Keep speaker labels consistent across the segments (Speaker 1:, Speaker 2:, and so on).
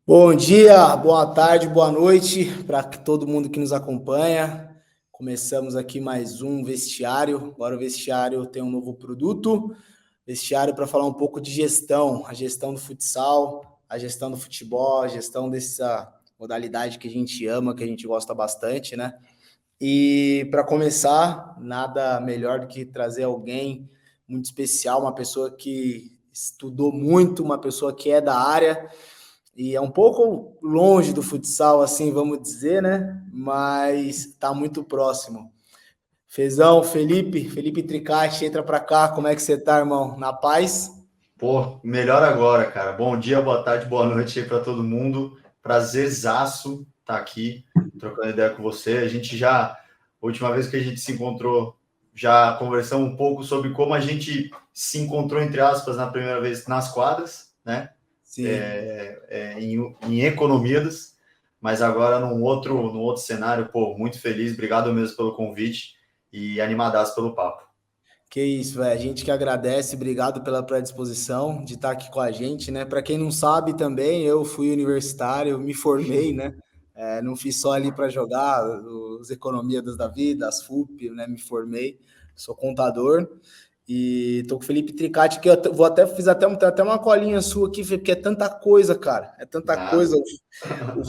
Speaker 1: Bom dia, boa tarde, boa noite para todo mundo que nos acompanha. Começamos aqui mais um vestiário. Agora o vestiário tem um novo produto. Vestiário para falar um pouco de gestão, a gestão do futsal, a gestão do futebol, a gestão dessa modalidade que a gente ama, que a gente gosta bastante, né? E para começar, nada melhor do que trazer alguém muito especial, uma pessoa que estudou muito, uma pessoa que é da área e é um pouco longe do futsal, assim, vamos dizer, né? Mas está muito próximo. Fezão, Felipe Tricati, entra para cá. Como é que você tá, irmão? Na paz?
Speaker 2: Pô, melhor agora, cara. Bom dia, boa tarde, boa noite aí para todo mundo. Prazerzaço estar aqui trocando ideia com você. A última vez que a gente se encontrou, já conversamos um pouco sobre como a gente se encontrou, entre aspas, na primeira vez nas quadras, né?
Speaker 1: Sim.
Speaker 2: Em Economidas, mas agora num outro cenário. Pô, muito feliz. Obrigado mesmo pelo convite e animadaço pelo papo.
Speaker 1: Que isso, velho. A gente que agradece, obrigado pela predisposição de estar aqui com a gente, né? Para quem não sabe também, eu fui universitário, me formei, né? Não fiz só ali para jogar os economias da vida, as FUP, né? Me formei, sou contador e tô com o Felipe Tricati, que vou até fiz até uma colinha sua aqui, porque é tanta coisa, cara. É tanta
Speaker 2: Nada.
Speaker 1: coisa. O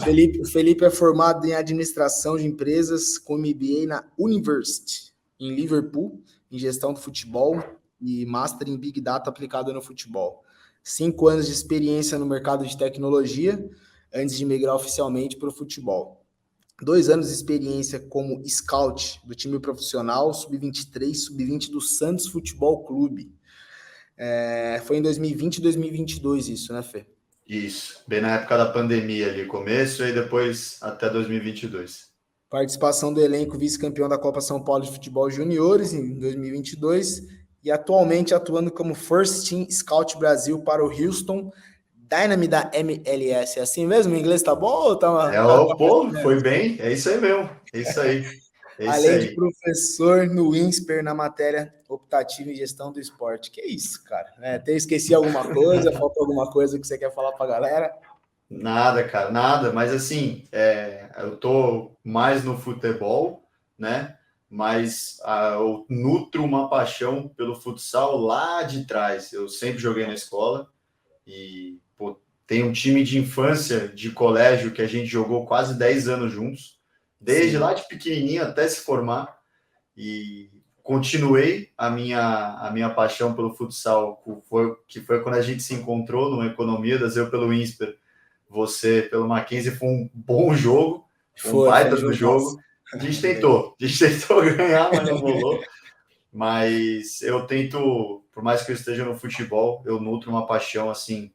Speaker 1: Felipe é formado em administração de empresas com MBA na University, em Liverpool, em gestão do futebol e Master em Big Data aplicado no futebol. 5 anos de experiência no mercado de tecnologia antes de migrar oficialmente para o futebol. 2 anos de experiência como scout do time profissional sub-23, sub-20 do Santos Futebol Clube. Foi em 2020 e 2022 isso, né, Fê?
Speaker 2: Isso, bem na época da pandemia ali, começo e depois até 2022.
Speaker 1: Participação do elenco vice-campeão da Copa São Paulo de Futebol Juniores em 2022 e atualmente atuando como First Team Scout Brasil para o Houston Dynamo da MLS. É assim mesmo? O inglês tá bom ou tá mais ou
Speaker 2: Pô, foi
Speaker 1: menos?
Speaker 2: bem, é isso aí mesmo, é isso aí, é isso
Speaker 1: Além de
Speaker 2: aí.
Speaker 1: professor no INSPER na matéria optativa em gestão do esporte. Que isso, cara? Esqueci alguma coisa? Falta alguma coisa que você quer falar para a galera?
Speaker 2: Nada, cara, nada, mas assim, eu tô mais no futebol, né? Mas eu nutro uma paixão pelo futsal lá de trás. Eu sempre joguei na escola e pô, tem um time de infância, de colégio, que a gente jogou quase 10 anos juntos, desde
Speaker 1: Sim.
Speaker 2: lá de pequenininho até se formar. E continuei a minha paixão pelo futsal, que foi quando a gente se encontrou no Economidas, eu pelo INSPER, você pelo Mackenzie. Foi um bom jogo, um
Speaker 1: Foi um
Speaker 2: baita do
Speaker 1: jogaço.
Speaker 2: jogo. A gente tentou ganhar, mas não rolou. Mas eu tento, por mais que eu esteja no futebol, eu nutro uma paixão assim,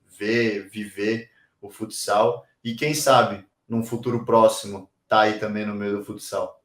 Speaker 2: viver o futsal e quem sabe num futuro próximo tá aí também no meio do futsal.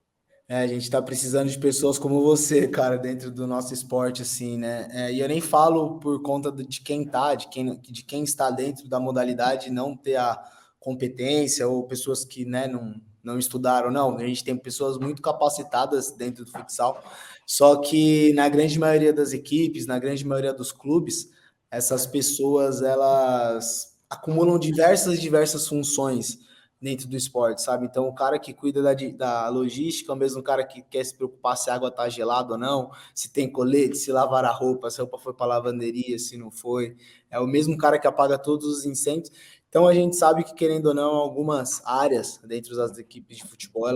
Speaker 1: A gente está precisando de pessoas como você, cara, dentro do nosso esporte, assim, né? E eu nem falo por conta de quem tá, de quem está dentro da modalidade não ter a competência ou pessoas que, né, não estudaram, não. A gente tem pessoas muito capacitadas dentro do futsal, só que na grande maioria das equipes, na grande maioria dos clubes, essas pessoas, elas acumulam diversas funções dentro do esporte, sabe? Então, o cara que cuida da logística é o mesmo cara que quer se preocupar se a água tá gelada ou não, se tem colete, se lavar a roupa, se a roupa foi para lavanderia, se não foi. É o mesmo cara que apaga todos os incêndios. Então, a gente sabe que, querendo ou não, algumas áreas dentro das equipes de futebol,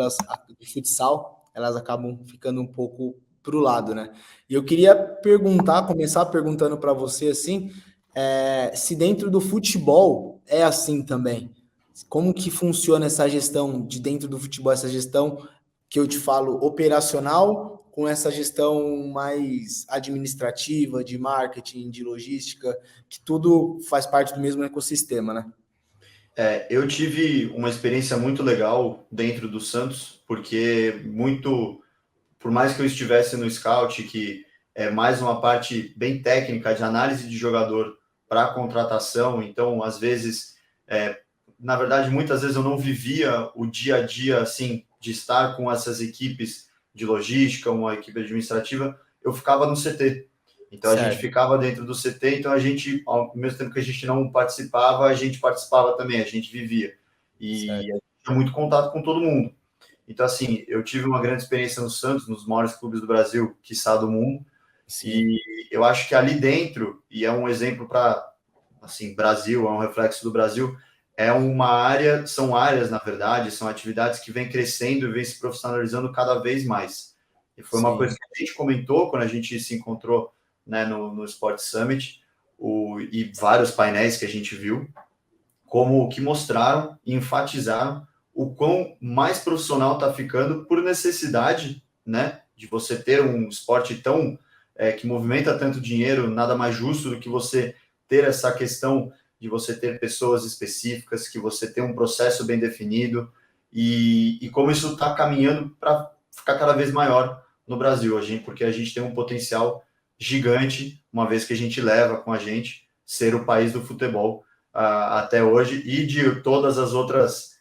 Speaker 1: de futsal, elas acabam ficando um pouco pro lado, né? E eu queria começar perguntando para você, assim, se dentro do futebol é assim também. Como que funciona essa gestão de dentro do futebol, essa gestão que eu te falo operacional, com essa gestão mais administrativa, de marketing, de logística, que tudo faz parte do mesmo ecossistema, né?
Speaker 2: Eu tive uma experiência muito legal dentro do Santos, porque por mais que eu estivesse no scout, que é mais uma parte bem técnica de análise de jogador para contratação, então às vezes, na verdade, muitas vezes eu não vivia o dia a dia assim de estar com essas equipes de logística, uma equipe administrativa, eu ficava no CT. Então a gente
Speaker 1: Certo,
Speaker 2: ficava dentro do CT, então a gente, ao mesmo tempo que a gente não participava, a gente participava também, a gente vivia. E a
Speaker 1: certo.
Speaker 2: gente tinha muito contato com todo mundo. Então, assim, eu tive uma grande experiência no Santos, nos maiores clubes do Brasil, quiçá do mundo,
Speaker 1: Sim,
Speaker 2: e eu acho que ali dentro, e é um exemplo para, assim, Brasil, é um reflexo do Brasil, é uma área, são áreas, na verdade, são atividades que vêm crescendo e vêm se profissionalizando cada vez mais. E foi uma coisa
Speaker 1: sim,
Speaker 2: que a gente comentou quando a gente se encontrou, né, no Sport Summit, e vários painéis que a gente viu, como que mostraram e enfatizaram o quão mais profissional está ficando por necessidade, né, de você ter um esporte tão que movimenta tanto dinheiro, nada mais justo do que você ter essa questão de você ter pessoas específicas, que você ter um processo bem definido e como isso está caminhando para ficar cada vez maior no Brasil, porque a gente tem um potencial gigante, uma vez que a gente leva com a gente ser o país do futebol até hoje e de todas as outras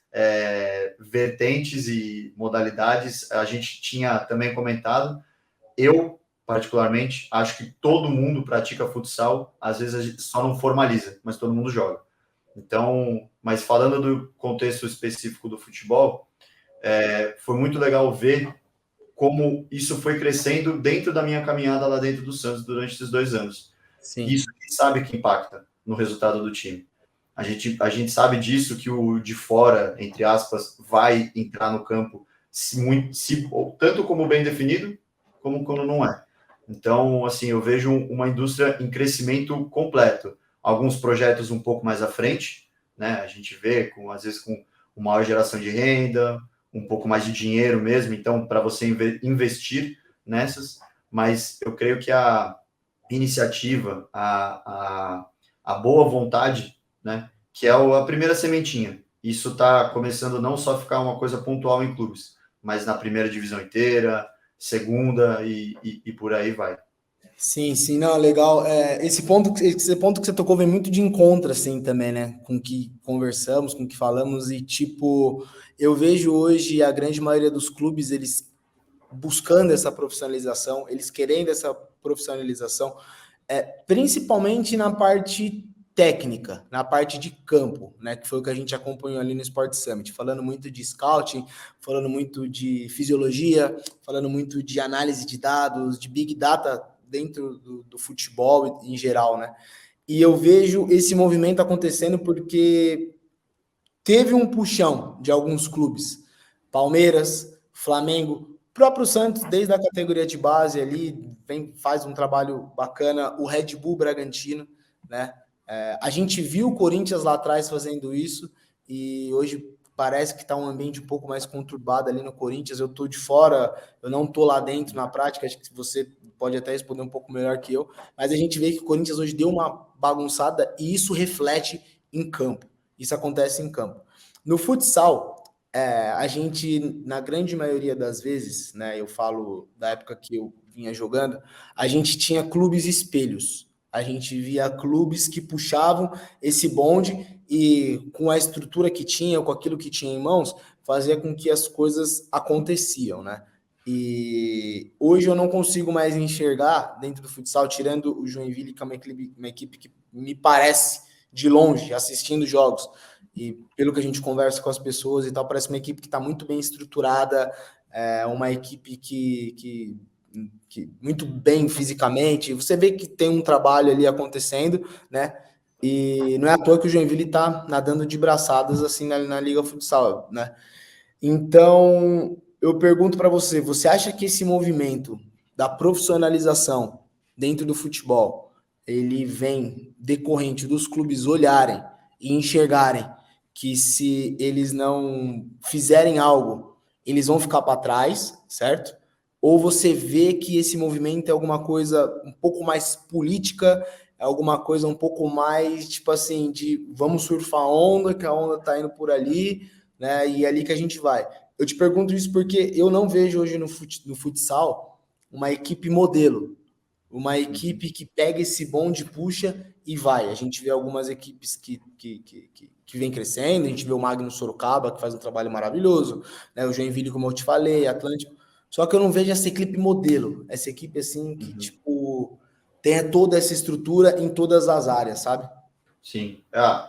Speaker 2: vertentes e modalidades. A gente tinha também comentado, eu particularmente acho que todo mundo pratica futsal, às vezes a gente só não formaliza, mas todo mundo joga. Então, mas falando do contexto específico do futebol, foi muito legal ver como isso foi crescendo dentro da minha caminhada lá dentro do Santos durante esses 2 anos.
Speaker 1: sim.
Speaker 2: Isso a gente sabe que impacta no resultado do time. A gente sabe disso, que o de fora, entre aspas, vai entrar no campo tanto como bem definido, como quando não é. Então, assim, eu vejo uma indústria em crescimento completo. Alguns projetos um pouco mais à frente, né? A gente vê, às vezes, com uma maior geração de renda, um pouco mais de dinheiro mesmo, então, para você investir nessas. Mas eu creio que a iniciativa, a boa vontade, né, que é a primeira sementinha. Isso está começando não só a ficar uma coisa pontual em clubes, mas na primeira divisão inteira, segunda e por aí vai.
Speaker 1: Sim, sim, não, legal. Esse ponto que você tocou vem muito de encontro, assim, também, né? Com o que conversamos, com o que falamos, e tipo, eu vejo hoje a grande maioria dos clubes, eles buscando essa profissionalização, eles querendo essa profissionalização, principalmente na parte técnica, na parte de campo, né? Que foi o que a gente acompanhou ali no Sport Summit, falando muito de scouting, falando muito de fisiologia, falando muito de análise de dados, de big data dentro do futebol em geral, né? E eu vejo esse movimento acontecendo porque teve um puxão de alguns clubes, Palmeiras, Flamengo, próprio Santos, desde a categoria de base ali, faz um trabalho bacana, o Red Bull Bragantino, né? A gente viu o Corinthians lá atrás fazendo isso, e hoje parece que está um ambiente um pouco mais conturbado ali no Corinthians. Eu estou de fora, eu não estou lá dentro na prática, acho que você pode até responder um pouco melhor que eu, mas a gente vê que o Corinthians hoje deu uma bagunçada e isso reflete em campo. Isso acontece em campo. No futsal, a gente, na grande maioria das vezes, né, eu falo da época que eu vinha jogando, a gente tinha clubes espelhos. A gente via clubes que puxavam esse bonde e, com a estrutura que tinha, com aquilo que tinha em mãos, fazia com que as coisas aconteciam, né? E hoje eu não consigo mais enxergar dentro do futsal, tirando o Joinville, que é uma equipe que me parece de longe, assistindo jogos, e pelo que a gente conversa com as pessoas e tal, parece uma equipe que está muito bem estruturada, uma equipe que muito bem fisicamente. Você vê que tem um trabalho ali acontecendo, né? E não é à toa que o Joinville está nadando de braçadas assim na Liga Futsal, né? Então, eu pergunto para você, você acha que esse movimento da profissionalização dentro do futebol, ele vem decorrente dos clubes olharem e enxergarem que se eles não fizerem algo, eles vão ficar para trás, certo? Ou você vê que esse movimento é alguma coisa um pouco mais política, é alguma coisa um pouco mais, tipo assim, de vamos surfar a onda, que a onda tá indo por ali, né? E é ali que a gente vai. Eu te pergunto isso porque eu não vejo hoje no futsal uma equipe modelo, uma equipe que pega esse bonde, puxa e vai. A gente vê algumas equipes que vem crescendo, a gente vê o Magno Sorocaba, que faz um trabalho maravilhoso, né? O Joinville, como eu te falei, Atlântico. Só que eu não vejo essa equipe modelo, essa equipe assim que,
Speaker 2: Uhum.
Speaker 1: tipo, tenha toda essa estrutura em todas as áreas, sabe?
Speaker 2: Sim.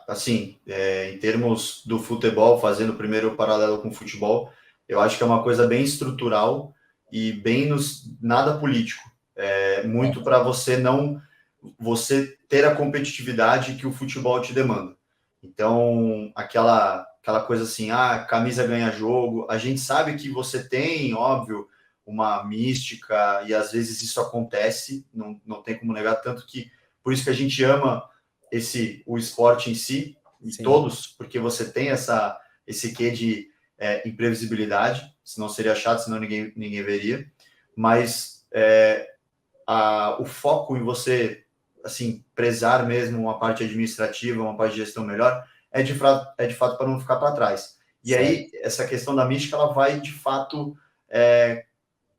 Speaker 2: Assim, em termos do futebol, fazendo primeiro o paralelo com o futebol, eu acho que é uma coisa bem estrutural e bem nada político. Muito para você ter a competitividade que o futebol te demanda. Então, aquela coisa assim, camisa ganha jogo, a gente sabe que você tem, óbvio, uma mística, e às vezes isso acontece, não tem como negar, tanto que por isso que a gente ama o esporte em si, e
Speaker 1: Sim.
Speaker 2: todos, porque você tem esse quê de imprevisibilidade, senão seria chato, senão ninguém veria, mas o foco em você, assim, prezar mesmo uma parte administrativa, uma parte de gestão melhor, é de fato para não ficar para trás. E
Speaker 1: certo.
Speaker 2: aí, essa questão da mística, ela vai, de fato,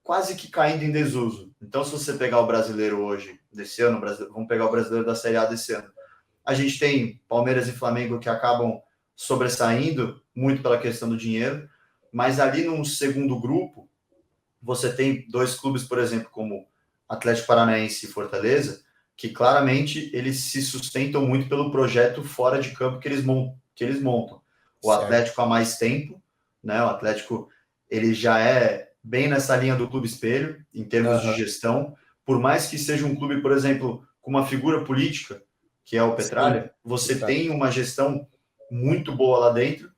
Speaker 2: quase que caindo em desuso. Então, se você pegar o brasileiro hoje, desse ano, vamos pegar o brasileiro da Série A desse ano, a gente tem Palmeiras e Flamengo que acabam sobressaindo muito pela questão do dinheiro, mas ali num segundo grupo, você tem dois clubes, por exemplo, como Atlético Paranaense e Fortaleza, que claramente eles se sustentam muito pelo projeto fora de campo que eles montam. O
Speaker 1: Certo.
Speaker 2: Atlético há mais tempo, né? O Atlético ele já é bem nessa linha do clube espelho, em termos de gestão. Por mais que seja um clube, por exemplo, com uma figura política, que é o Petralha, você tem uma gestão muito boa lá dentro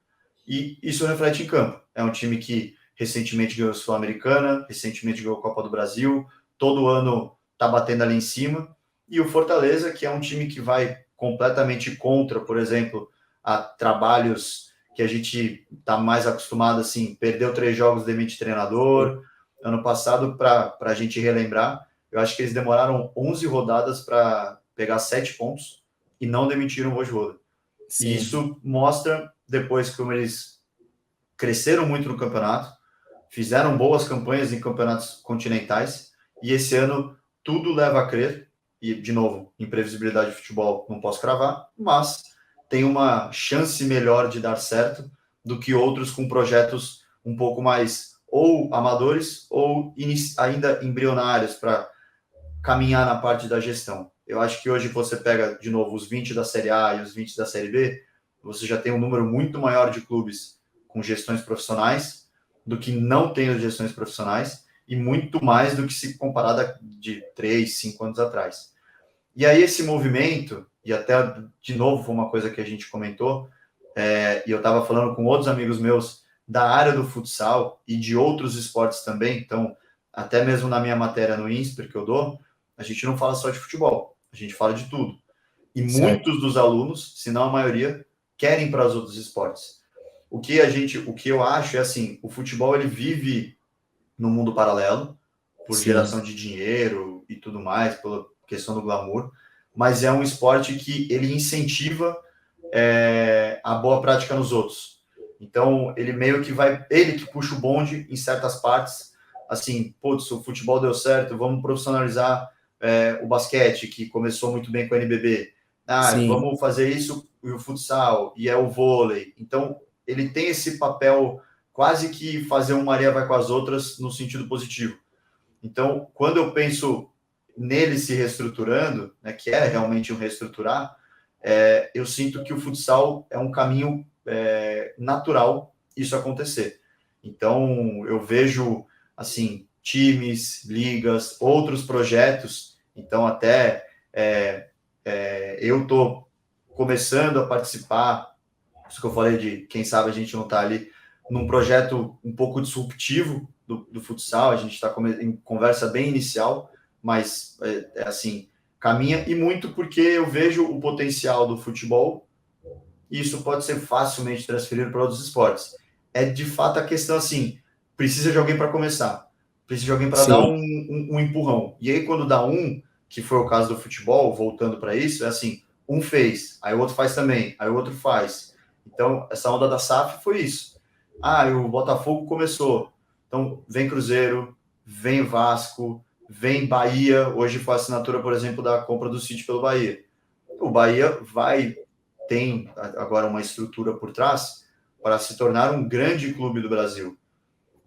Speaker 2: e isso reflete em campo. É um time que recentemente ganhou a Sul-Americana, recentemente ganhou a Copa do Brasil, todo ano tá batendo ali em cima. E o Fortaleza, que é um time que vai completamente contra, por exemplo, a trabalhos que a gente tá mais acostumado, assim, perdeu 3 jogos, demite treinador. Ano passado, para a gente relembrar, eu acho que eles demoraram 11 rodadas para pegar 7 pontos e não demitiram o Vojvoda. E isso mostra depois como eles cresceram muito no campeonato, fizeram boas campanhas em campeonatos continentais, e esse ano tudo leva a crer, e de novo, imprevisibilidade de futebol não posso cravar, mas tem uma chance melhor de dar certo do que outros com projetos um pouco mais ou amadores ou ainda embrionários para caminhar na parte da gestão. Eu acho que hoje você pega, de novo, os 20 da Série A e os 20 da Série B, você já tem um número muito maior de clubes com gestões profissionais do que não tem as gestões profissionais e muito mais do que se comparada de 3, 5 anos atrás. E aí esse movimento, e até, de novo, foi uma coisa que a gente comentou, e eu estava falando com outros amigos meus da área do futsal e de outros esportes também, então, até mesmo na minha matéria no INSPER que eu dou, a gente não fala só de futebol, a gente fala de tudo. E muitos dos alunos, se não a maioria, querem para os outros esportes. O que eu acho é assim, o futebol ele vive no mundo paralelo, por geração de dinheiro e tudo mais, pela questão do glamour, mas é um esporte que ele incentiva a boa prática nos outros. Então, ele meio que ele que puxa o bonde em certas partes, assim, putz, o futebol deu certo, vamos profissionalizar o basquete, que começou muito bem com o NBB. Vamos fazer isso e o futsal, e é o vôlei. Então, ele tem esse papel quase que fazer uma Maria vai com as outras no sentido positivo. Então, quando eu penso nele se reestruturando, né, que é realmente um reestruturar, eu sinto que o futsal é um caminho natural isso acontecer. Então, eu vejo, assim, times, ligas, outros projetos. Então, até eu estou começando a participar, isso que eu falei de, quem sabe a gente não está ali, num projeto um pouco disruptivo do futsal, a gente está em conversa bem inicial, mas, assim, caminha, e muito porque eu vejo o potencial do futebol e isso pode ser facilmente transferido para outros esportes. É de fato a questão assim, precisa de alguém para começar, precisa de alguém para dar um empurrão. E aí quando dá que foi o caso do futebol, voltando para isso, é assim, um fez, aí o outro faz também, aí o outro faz. Então, essa onda da SAF foi isso. O Botafogo começou. Então, vem Cruzeiro, vem Vasco, vem Bahia. Hoje foi a assinatura, por exemplo, da compra do City pelo Bahia. O Bahia tem agora uma estrutura por trás para se tornar um grande clube do Brasil.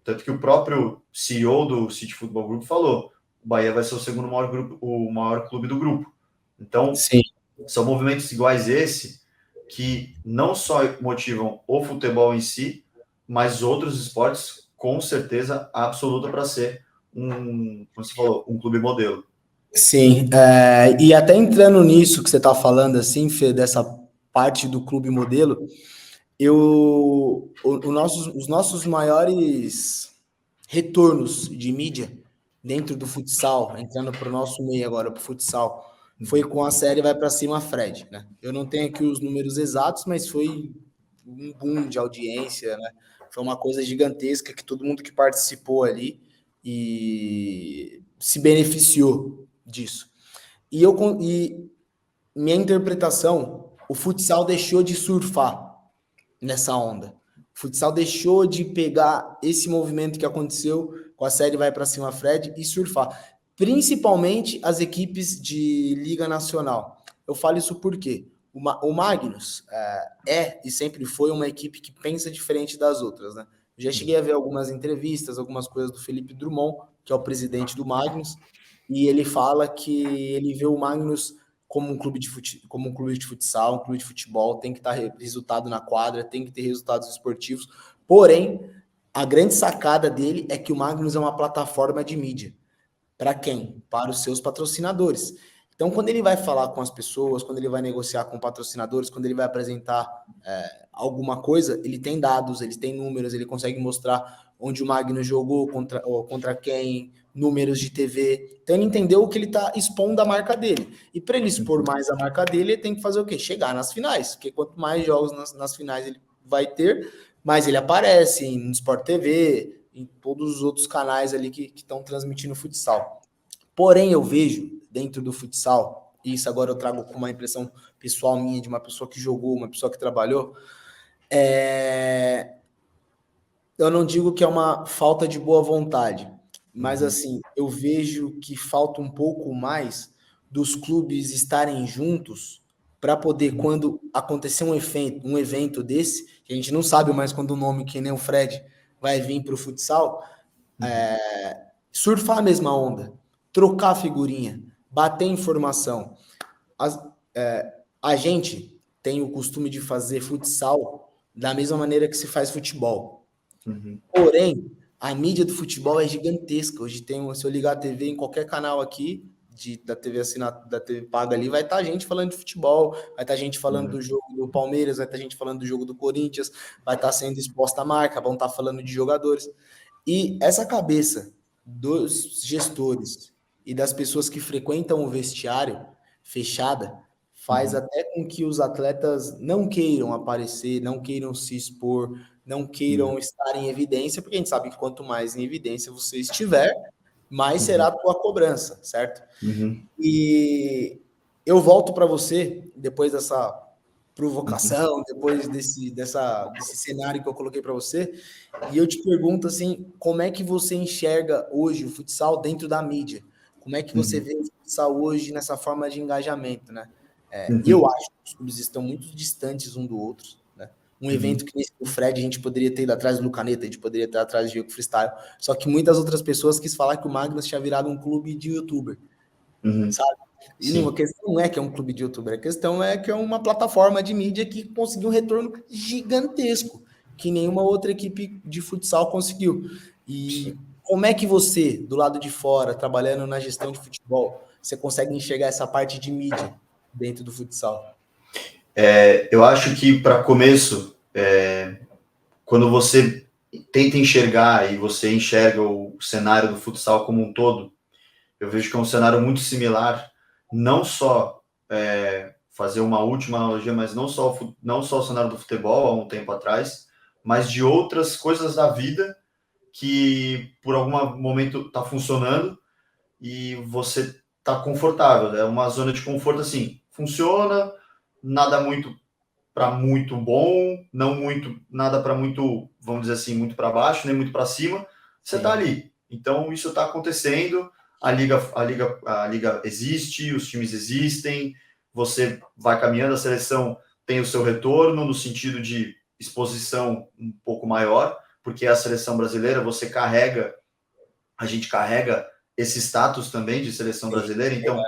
Speaker 2: Tanto que o próprio CEO do City Football Group falou, Bahia vai ser o segundo maior grupo, o maior clube do grupo. Então,
Speaker 1: Sim.
Speaker 2: são movimentos iguais esse que não só motivam o futebol em si, mas outros esportes com certeza absoluta para ser como você falou, um clube modelo.
Speaker 1: Sim, e até entrando nisso que você está falando, assim, Fê, dessa parte do clube modelo, os nossos maiores retornos de mídia dentro do futsal, entrando para o nosso meio agora, para o futsal, foi com a série Vai para Cima, Fred, né? Eu não tenho aqui os números exatos, mas foi um boom de audiência, né? Foi uma coisa gigantesca que todo mundo que participou ali e se beneficiou disso. E minha interpretação, o futsal deixou de surfar nessa onda. O futsal deixou de pegar esse movimento que aconteceu com a série Vai para Cima Fred e surfar. Principalmente as equipes de Liga Nacional. Eu falo isso porque o Magnus e sempre foi uma equipe que pensa diferente das outras, né? Eu já cheguei a ver algumas entrevistas, algumas coisas do Felipe Drummond, que é o presidente do Magnus, e ele fala que ele vê o Magnus como um clube como um clube de futsal, um clube de futebol, tem que estar resultado na quadra, tem que ter resultados esportivos. Porém, a grande sacada dele é que o Magnus é uma plataforma de mídia. Para quem? Para os seus patrocinadores. Então, quando ele vai falar com as pessoas, quando ele vai negociar com patrocinadores, quando ele vai apresentar alguma coisa, ele tem dados, ele tem números, ele consegue mostrar onde o Magnus jogou, contra quem, números de TV. Então, ele entendeu que ele está expondo a marca dele. E para ele expor mais a marca dele, ele tem que fazer o quê? Chegar nas finais. Porque quanto mais jogos nas finais ele vai ter, mais ele aparece no Sport TV, em todos os outros canais ali que estão transmitindo futsal. Porém, eu vejo dentro do futsal, e isso agora eu trago com uma impressão pessoal minha, de uma pessoa que jogou, uma pessoa que trabalhou, eu não digo que é uma falta de boa vontade, mas assim, eu vejo que falta um pouco mais dos clubes estarem juntos para poder, quando acontecer um evento desse, que a gente não sabe mais quando o nome, que nem o Fred, vai vir para o futsal, surfar a mesma onda, trocar figurinha, bater informação. A gente tem o costume de fazer futsal da mesma maneira que se faz futebol. Porém, a mídia do futebol é gigantesca. Hoje se eu ligar a TV em qualquer canal aqui, da TV assinada, da TV paga ali, vai estar gente falando de futebol, vai estar gente falando do jogo do Palmeiras, vai estar gente falando do jogo do Corinthians, vai estar sendo exposta a marca, vão estar falando de jogadores. E essa cabeça dos gestores e das pessoas que frequentam o vestiário fechada faz até com que os atletas não queiram aparecer, não queiram se expor, não queiram estar em evidência, porque a gente sabe que quanto mais em evidência você estiver, mais será a tua cobrança, certo? E eu volto para você, depois dessa provocação, depois desse cenário que eu coloquei para você, e eu te pergunto assim, como é que você enxerga hoje o futsal dentro da mídia? Como é que você vê o futsal hoje nessa forma de engajamento, né? Eu acho que os clubes estão muito distantes um do outro, né? Um evento que nesse o Fred, a gente poderia ter ido atrás do Caneta, a gente poderia ter atrás de Diego Freestyle, só que muitas outras pessoas quis falar que o Magnus tinha virado um clube de youtuber, sabe? E a questão não é que é um clube de youtuber, a questão é que é uma plataforma de mídia que conseguiu um retorno gigantesco, que nenhuma outra equipe de futsal conseguiu. E como é que você, do lado de fora, trabalhando na gestão de futebol, você consegue enxergar essa parte de mídia dentro do futsal?
Speaker 2: Eu acho que, para começo, quando você tenta enxergar e você enxerga o cenário do futsal como um todo, eu vejo que é um cenário muito similar, não só fazer uma última analogia, mas não só o cenário do futebol há um tempo atrás, mas de outras coisas da vida que por algum momento está funcionando e você está confortável. É uma zona de conforto assim, funciona, nada muito para muito bom, não muito, nada para muito, vamos dizer assim, muito para baixo, nem muito para cima. Você está ali. Então isso está acontecendo. A liga existe, os times existem. Você vai caminhando, a seleção tem o seu retorno no sentido de exposição um pouco maior, porque a seleção brasileira a gente carrega esse status também de seleção brasileira. Então,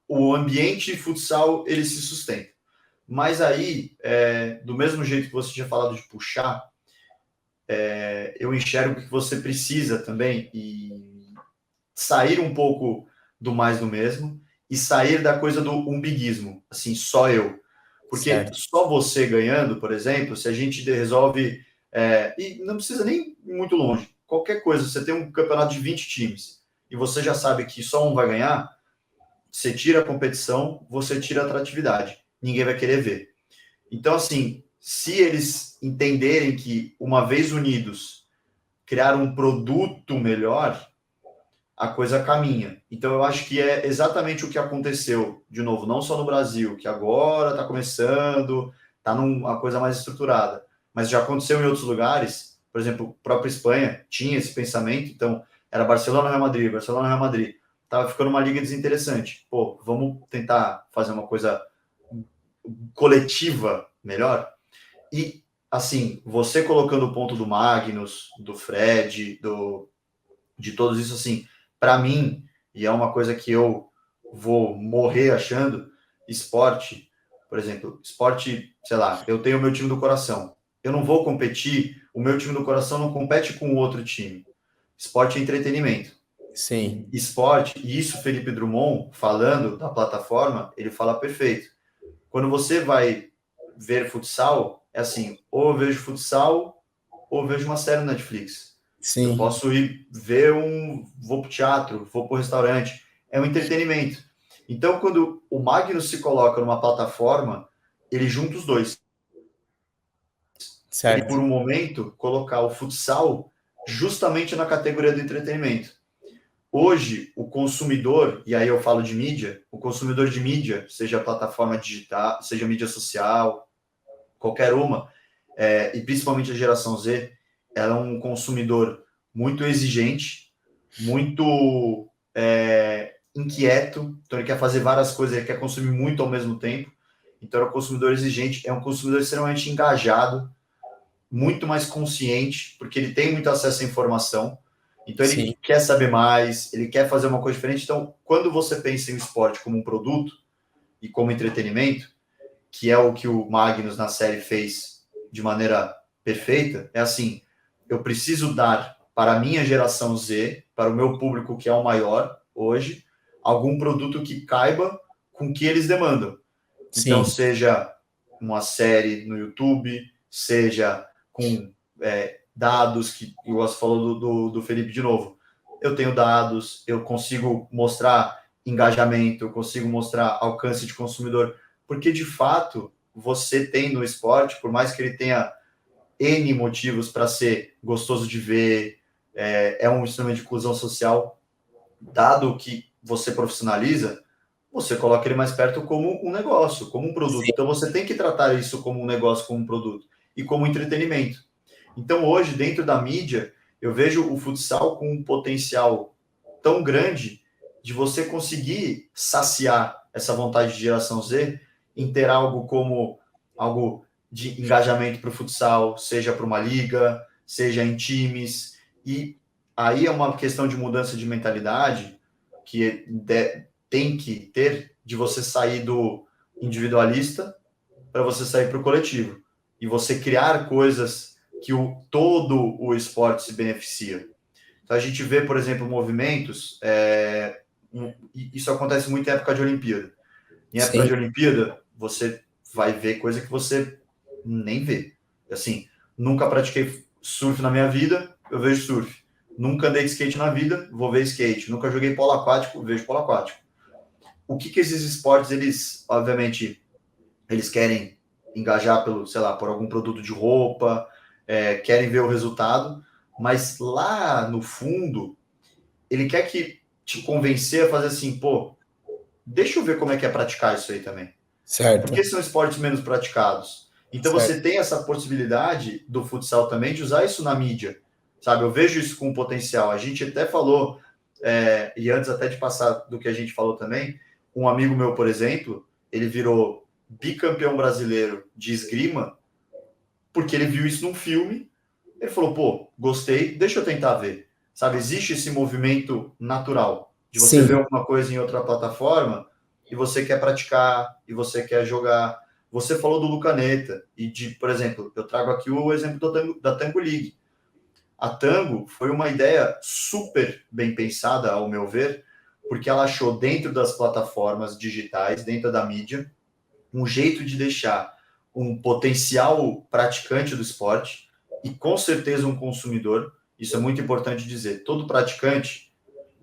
Speaker 2: o ambiente de futsal, ele se sustenta. Mas aí, do mesmo jeito que você tinha falado de puxar, eu enxergo que você precisa também e sair um pouco do mais do mesmo e sair da coisa do umbiguismo, assim, só eu. Porque
Speaker 1: Certo.
Speaker 2: só você ganhando, por exemplo, se a gente resolve, e não precisa nem ir muito longe, qualquer coisa, você tem um campeonato de 20 times e você já sabe que só um vai ganhar, você tira a competição, você tira a atratividade, ninguém vai querer ver. Então, assim, se eles entenderem que, uma vez unidos, criar um produto melhor, a coisa caminha. Então, eu acho que é exatamente o que aconteceu, de novo, não só no Brasil, que agora está começando, está numa coisa mais estruturada, mas já aconteceu em outros lugares, por exemplo, a própria Espanha tinha esse pensamento, então era Barcelona, Real Madrid, Barcelona, Real Madrid. Estava ficando uma liga desinteressante. Pô, vamos tentar fazer uma coisa coletiva melhor? E, assim, você colocando o ponto do Magnus, do Fred, de todos isso, assim, para mim, e é uma coisa que eu vou morrer achando, esporte, por exemplo, esporte, sei lá, eu tenho o meu time do coração. Eu não vou competir, o meu time do coração não compete com o outro time. Esporte é entretenimento.
Speaker 1: Sim.
Speaker 2: Esporte, e isso Felipe Drummond, falando da plataforma, ele fala perfeito. Quando você vai ver futsal, é assim, ou eu vejo futsal, ou eu vejo uma série no Netflix. Eu
Speaker 1: Sim.
Speaker 2: posso ir ver vou pro teatro, vou pro restaurante. É um entretenimento. Então, quando o Magnus se coloca numa plataforma, ele junta os dois. Ele, por
Speaker 1: Certo.
Speaker 2: um momento, colocar o futsal justamente na categoria do entretenimento. Hoje, o consumidor, e aí eu falo de mídia, o consumidor de mídia, seja plataforma digital, seja mídia social, qualquer uma, e principalmente a geração Z, ela é um consumidor muito exigente, muito inquieto, então ele quer fazer várias coisas, ele quer consumir muito ao mesmo tempo. Então é um consumidor exigente, é um consumidor extremamente engajado, muito mais consciente, porque ele tem muito acesso à informação, então ele
Speaker 1: Sim.
Speaker 2: quer saber mais, ele quer fazer uma coisa diferente. Então, quando você pensa em esporte como um produto e como entretenimento, que é o que o Magnus na série fez de maneira perfeita, é assim, eu preciso dar para a minha geração Z, para o meu público que é o maior hoje, algum produto que caiba com o que eles demandam. Então,
Speaker 1: Sim.
Speaker 2: seja uma série no YouTube, seja com dados, que você falou do Felipe de novo. Eu tenho dados, eu consigo mostrar engajamento, eu consigo mostrar alcance de consumidor, porque de fato você tem no esporte, por mais que ele tenha N motivos para ser gostoso de ver, é um instrumento de inclusão social, dado que você profissionaliza, você coloca ele mais perto como um negócio, como um produto.
Speaker 1: Sim.
Speaker 2: Então você tem que tratar isso como um negócio, como um produto e como entretenimento. Então hoje, dentro da mídia, eu vejo o futsal com um potencial tão grande de você conseguir saciar essa vontade de geração Z em ter algo como algo de engajamento para o futsal, seja para uma liga, seja em times. E aí é uma questão de mudança de mentalidade que tem que ter, de você sair do individualista para você sair para o coletivo e você criar coisas que todo o esporte se beneficia. Então a gente vê, por exemplo, movimentos, isso acontece muito em época de Olimpíada. Em época
Speaker 1: Sim.
Speaker 2: de Olimpíada, você vai ver coisa que você nem vê. Assim, nunca pratiquei surf na minha vida, eu vejo surf. Nunca andei de skate na vida, vou ver skate. Nunca joguei polo aquático, vejo polo aquático. O que esses esportes, eles, obviamente, eles querem engajar pelo, sei lá, por algum produto de roupa, querem ver o resultado, mas lá no fundo, ele quer que te convencer a fazer assim, pô, deixa eu ver como é que é praticar isso aí também. Porque
Speaker 1: Certo.
Speaker 2: são esportes menos praticados. Então
Speaker 1: Certo.
Speaker 2: você tem essa possibilidade do futsal também de usar isso na mídia, sabe? Eu vejo isso com potencial. A gente até falou, e antes até de passar do que a gente falou também, um amigo meu, por exemplo, ele virou bicampeão brasileiro de esgrima porque ele viu isso num filme. Ele falou, pô, gostei, deixa eu tentar ver. sabe? Existe esse movimento natural de você
Speaker 1: Sim.
Speaker 2: ver alguma coisa em outra plataforma e você quer praticar, e você quer jogar. Você falou do Lucaneta, e de, por exemplo, eu trago aqui o exemplo da Tango League. A Tango foi uma ideia super bem pensada, ao meu ver, porque ela achou dentro das plataformas digitais, dentro da mídia, um jeito de deixar um potencial praticante do esporte e com certeza um consumidor. Isso é muito importante dizer. Todo praticante,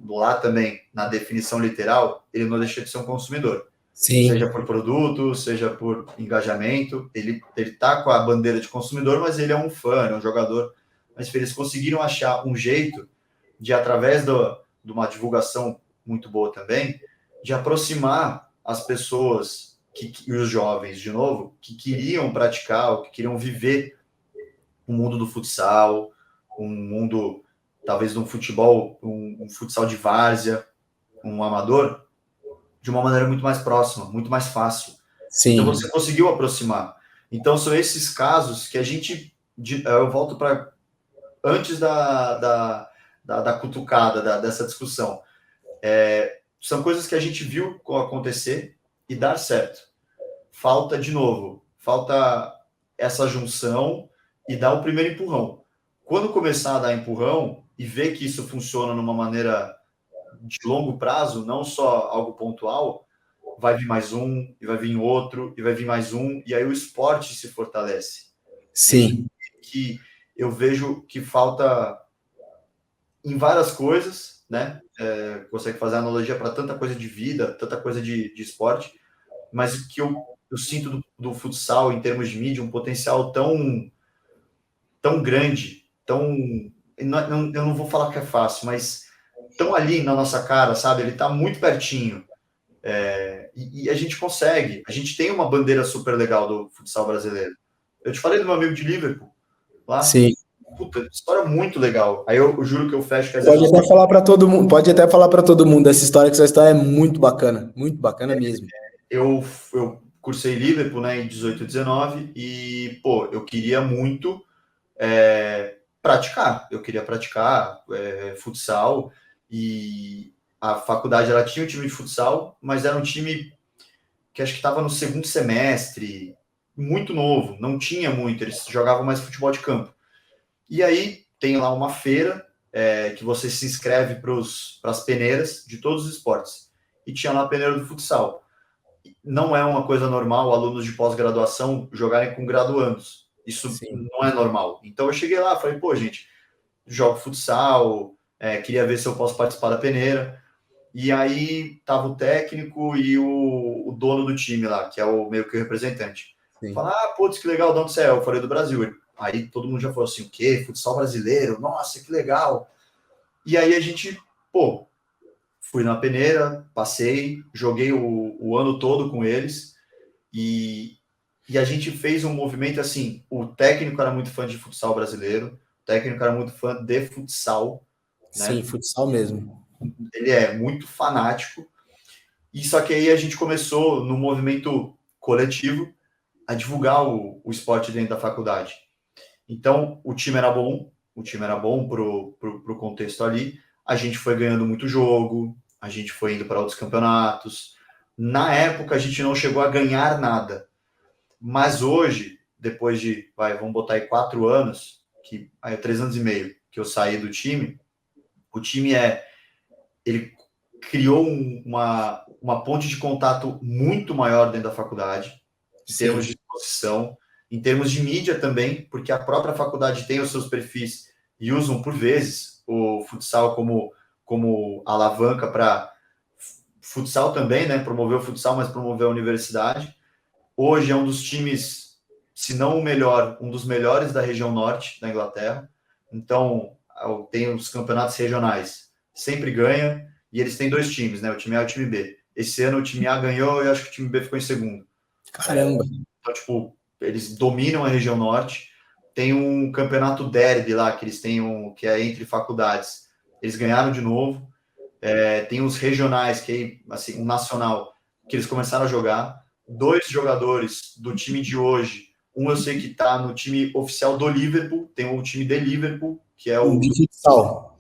Speaker 2: lá também, na definição literal, ele não deixa de ser um consumidor.
Speaker 1: Sim.
Speaker 2: Seja por produto, seja por engajamento, ele está com a bandeira de consumidor, mas ele é um fã, é um jogador. Mas eles conseguiram achar um jeito de, através de uma divulgação muito boa também, de aproximar as pessoas e os jovens, de novo, que queriam praticar, ou que queriam viver o mundo do futsal, um mundo, talvez, de um futebol, um futsal de várzea, um amador, de uma maneira muito mais próxima, muito mais fácil. Então,
Speaker 1: Sim.
Speaker 2: você conseguiu aproximar. Então, são esses casos que a gente... Eu volto para antes da cutucada, dessa discussão. São coisas que a gente viu acontecer e dar certo. Falta, de novo, falta essa junção e dar o primeiro empurrão. Quando começar a dar empurrão e ver que isso funciona numa maneira de longo prazo, não só algo pontual, vai vir mais um, e vai vir outro, e vai vir mais um, e aí o esporte se fortalece. É isso
Speaker 1: Sim.
Speaker 2: que eu vejo que falta em várias coisas, né? Consegue fazer analogia para tanta coisa de vida, tanta coisa de esporte, mas o que eu sinto do futsal em termos de mídia, um potencial tão grande, tão... eu não vou falar que é fácil, mas tão ali na nossa cara, sabe? Ele está muito pertinho. E a gente consegue. A gente tem uma bandeira super legal do futsal brasileiro. Eu te falei do meu amigo de Liverpool, lá.
Speaker 1: Sim.
Speaker 2: Puta, história muito legal. Aí eu juro que eu fecho que às vezes
Speaker 1: Pode até falar para todo mundo, essa história, que essa história é muito bacana mesmo.
Speaker 2: eu cursei Liverpool, né, em 18 e 19, e, pô, eu queria muito praticar. Eu queria praticar futsal, e a faculdade, ela tinha um time de futsal, mas era um time que acho que estava no segundo semestre, muito novo, não tinha muito, eles jogavam mais futebol de campo. E aí tem lá uma feira que você se inscreve para as peneiras de todos os esportes. E tinha lá a peneira do futsal. Não é uma coisa normal alunos de pós-graduação jogarem com graduandos. Isso
Speaker 1: Sim.
Speaker 2: não é normal. Então eu cheguei lá, falei, pô, gente, jogo futsal, queria ver se eu posso participar da peneira. E aí tava o técnico e o dono do time lá, que é o meio que o representante. Fala, putz, que legal, de onde você é? Eu falei, do Brasil. Aí todo mundo já falou assim, o quê? Futsal brasileiro? Nossa, que legal. E aí a gente, pô, fui na peneira, passei, joguei o ano todo com eles, e a gente fez um movimento assim, o técnico era muito fã de futsal brasileiro, o técnico era muito fã de futsal,
Speaker 1: Sim,
Speaker 2: né?
Speaker 1: futsal mesmo.
Speaker 2: Ele é muito fanático, e só que aí a gente começou no movimento coletivo a divulgar o esporte dentro da faculdade. Então, o time era bom pro contexto ali, a gente foi ganhando muito jogo, a gente foi indo para outros campeonatos. Na época, a gente não chegou a ganhar nada, mas hoje, depois de, vamos botar aí 4 anos, que aí 3 anos e meio que eu saí do time, o time ele criou uma ponte de contato muito maior dentro da faculdade, em termos de
Speaker 1: Sim.
Speaker 2: exposição, em termos de mídia também, porque a própria faculdade tem os seus perfis e usam, por vezes, o futsal como alavanca para futsal também, né? Promover o futsal, mas promover a universidade. Hoje é um dos times, se não o melhor, um dos melhores da região norte da Inglaterra. Então, tem os campeonatos regionais, sempre ganha, e eles têm 2 times, né? O time A e o time B. Esse ano o time A ganhou e eu acho que o time B ficou em segundo.
Speaker 1: Caramba.
Speaker 2: Então, tipo, eles dominam a região norte. Tem um campeonato derby lá, que eles têm que é entre faculdades. Eles ganharam de novo. Tem os regionais, que assim, um nacional, que eles começaram a jogar. 2 jogadores do time de hoje. Um eu sei que está no time oficial do Liverpool, tem o time de Liverpool, que é o
Speaker 1: De futsal.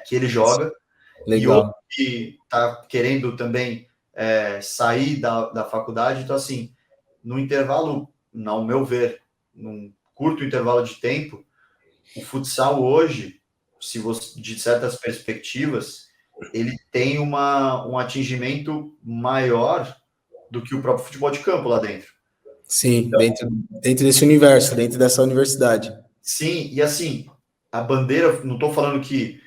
Speaker 2: que ele joga, e outro
Speaker 1: Legal.
Speaker 2: que está querendo também sair da faculdade. Então, assim, no intervalo, ao meu ver, num curto intervalo de tempo, o futsal hoje, se você, de certas perspectivas, ele tem um atingimento maior do que o próprio futebol de campo lá dentro.
Speaker 1: Sim,
Speaker 2: Então,
Speaker 1: dentro desse universo, dentro dessa universidade.
Speaker 2: sim, e assim, a bandeira, não estou falando que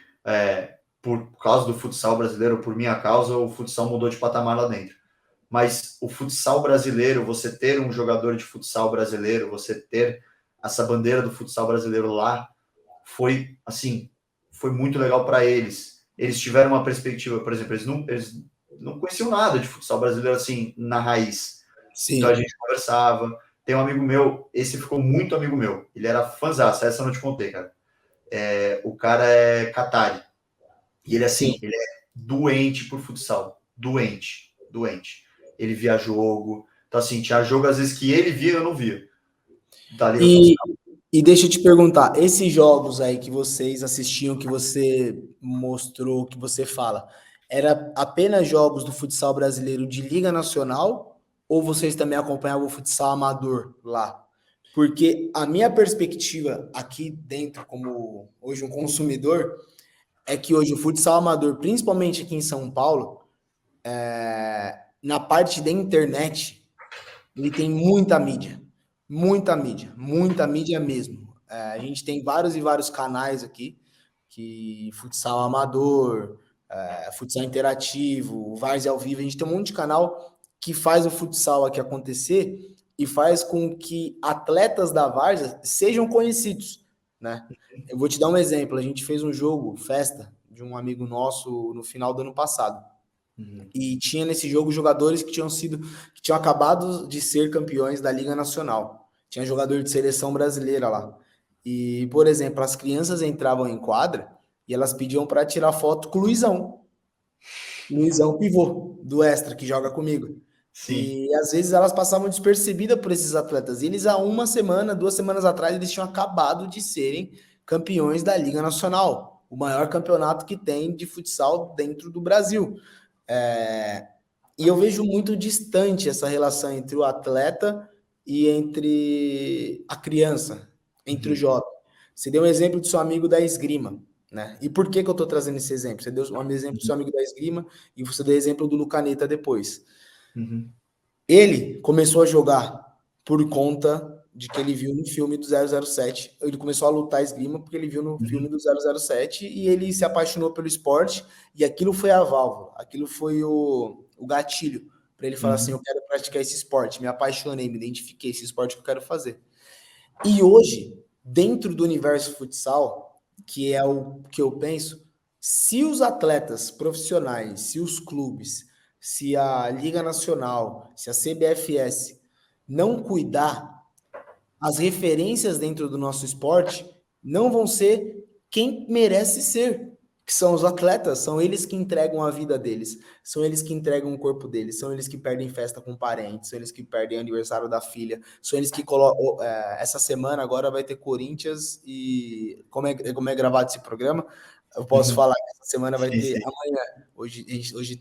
Speaker 2: por causa do futsal brasileiro, por minha causa, o futsal mudou de patamar lá dentro. Mas o futsal brasileiro, você ter um jogador de futsal brasileiro, você ter essa bandeira do futsal brasileiro lá, foi assim, foi muito legal para eles. Eles tiveram uma perspectiva, por exemplo, eles não conheciam nada de futsal brasileiro assim na raiz. Então a
Speaker 1: Sim,
Speaker 2: gente conversava. Tem um amigo meu, esse ficou muito amigo meu. Ele era fãzaço, essa eu não te contei, cara. O cara é Qatari. E ele,
Speaker 1: sim.
Speaker 2: assim, ele é doente por futsal. Doente, doente. Ele via jogo. Então, assim, tinha jogo às vezes que ele via e eu não via. Da Liga
Speaker 1: E,
Speaker 2: Futsal.
Speaker 1: e deixa eu te perguntar, esses jogos aí que vocês assistiam, que você mostrou, que você fala, era apenas jogos do futsal brasileiro de Liga Nacional ou vocês também acompanhavam o futsal amador lá? Porque a minha perspectiva aqui dentro, como hoje um consumidor, é que hoje o futsal amador, principalmente aqui em São Paulo, na parte da internet, ele tem muita mídia mesmo. A gente tem vários e vários canais aqui, que futsal amador, futsal interativo, várzea ao vivo, a gente tem um monte de canal que faz o futsal aqui acontecer e faz com que atletas da várzea sejam conhecidos, né? Eu vou te dar um exemplo, a gente fez um jogo, festa, de um amigo nosso no final do ano passado.
Speaker 2: Uhum.
Speaker 1: E tinha nesse jogo jogadores que tinham acabado de ser campeões da Liga Nacional. Tinha jogador de seleção brasileira lá. E, por exemplo, as crianças entravam em quadra e elas pediam para tirar foto com o Luizão. Luizão pivô, do Extra, que joga comigo.
Speaker 2: Sim.
Speaker 1: E às vezes elas passavam despercebidas por esses atletas. E eles, há uma semana, 2 semanas atrás, eles tinham acabado de serem campeões da Liga Nacional, o maior campeonato que tem de futsal dentro do Brasil. É, e eu vejo muito distante essa relação entre o atleta e entre a criança, entre o
Speaker 2: Uhum.
Speaker 1: jovem. Você deu um exemplo do seu amigo da esgrima, né? E por que que eu estou trazendo esse exemplo? Você deu um exemplo do seu amigo da esgrima e você deu exemplo do Lucaneta depois.
Speaker 2: Uhum.
Speaker 1: Ele começou a jogar por conta de que ele viu no filme do 007. Ele começou a lutar esgrima porque ele viu no filme
Speaker 2: Uhum.
Speaker 1: do 007 e ele se apaixonou pelo esporte e aquilo foi a válvula, aquilo foi o gatilho para ele falar assim,
Speaker 2: Uhum.
Speaker 1: eu quero praticar esse esporte, me apaixonei, me identifiquei, esse esporte que eu quero fazer. E hoje, dentro do universo futsal, que é o que eu penso, se os atletas profissionais, se os clubes, se a Liga Nacional, se a CBFS não cuidar, as referências dentro do nosso esporte não vão ser quem merece ser, que são os atletas, são eles que entregam a vida deles, são eles que entregam o corpo deles, são eles que perdem festa com parentes, são eles que perdem aniversário da filha, são eles que colocam. Essa semana agora vai ter Corinthians e como é gravado esse programa, eu posso
Speaker 2: Uhum.
Speaker 1: falar que essa semana vai
Speaker 2: Sim,
Speaker 1: ter
Speaker 2: sim.
Speaker 1: amanhã. Hoje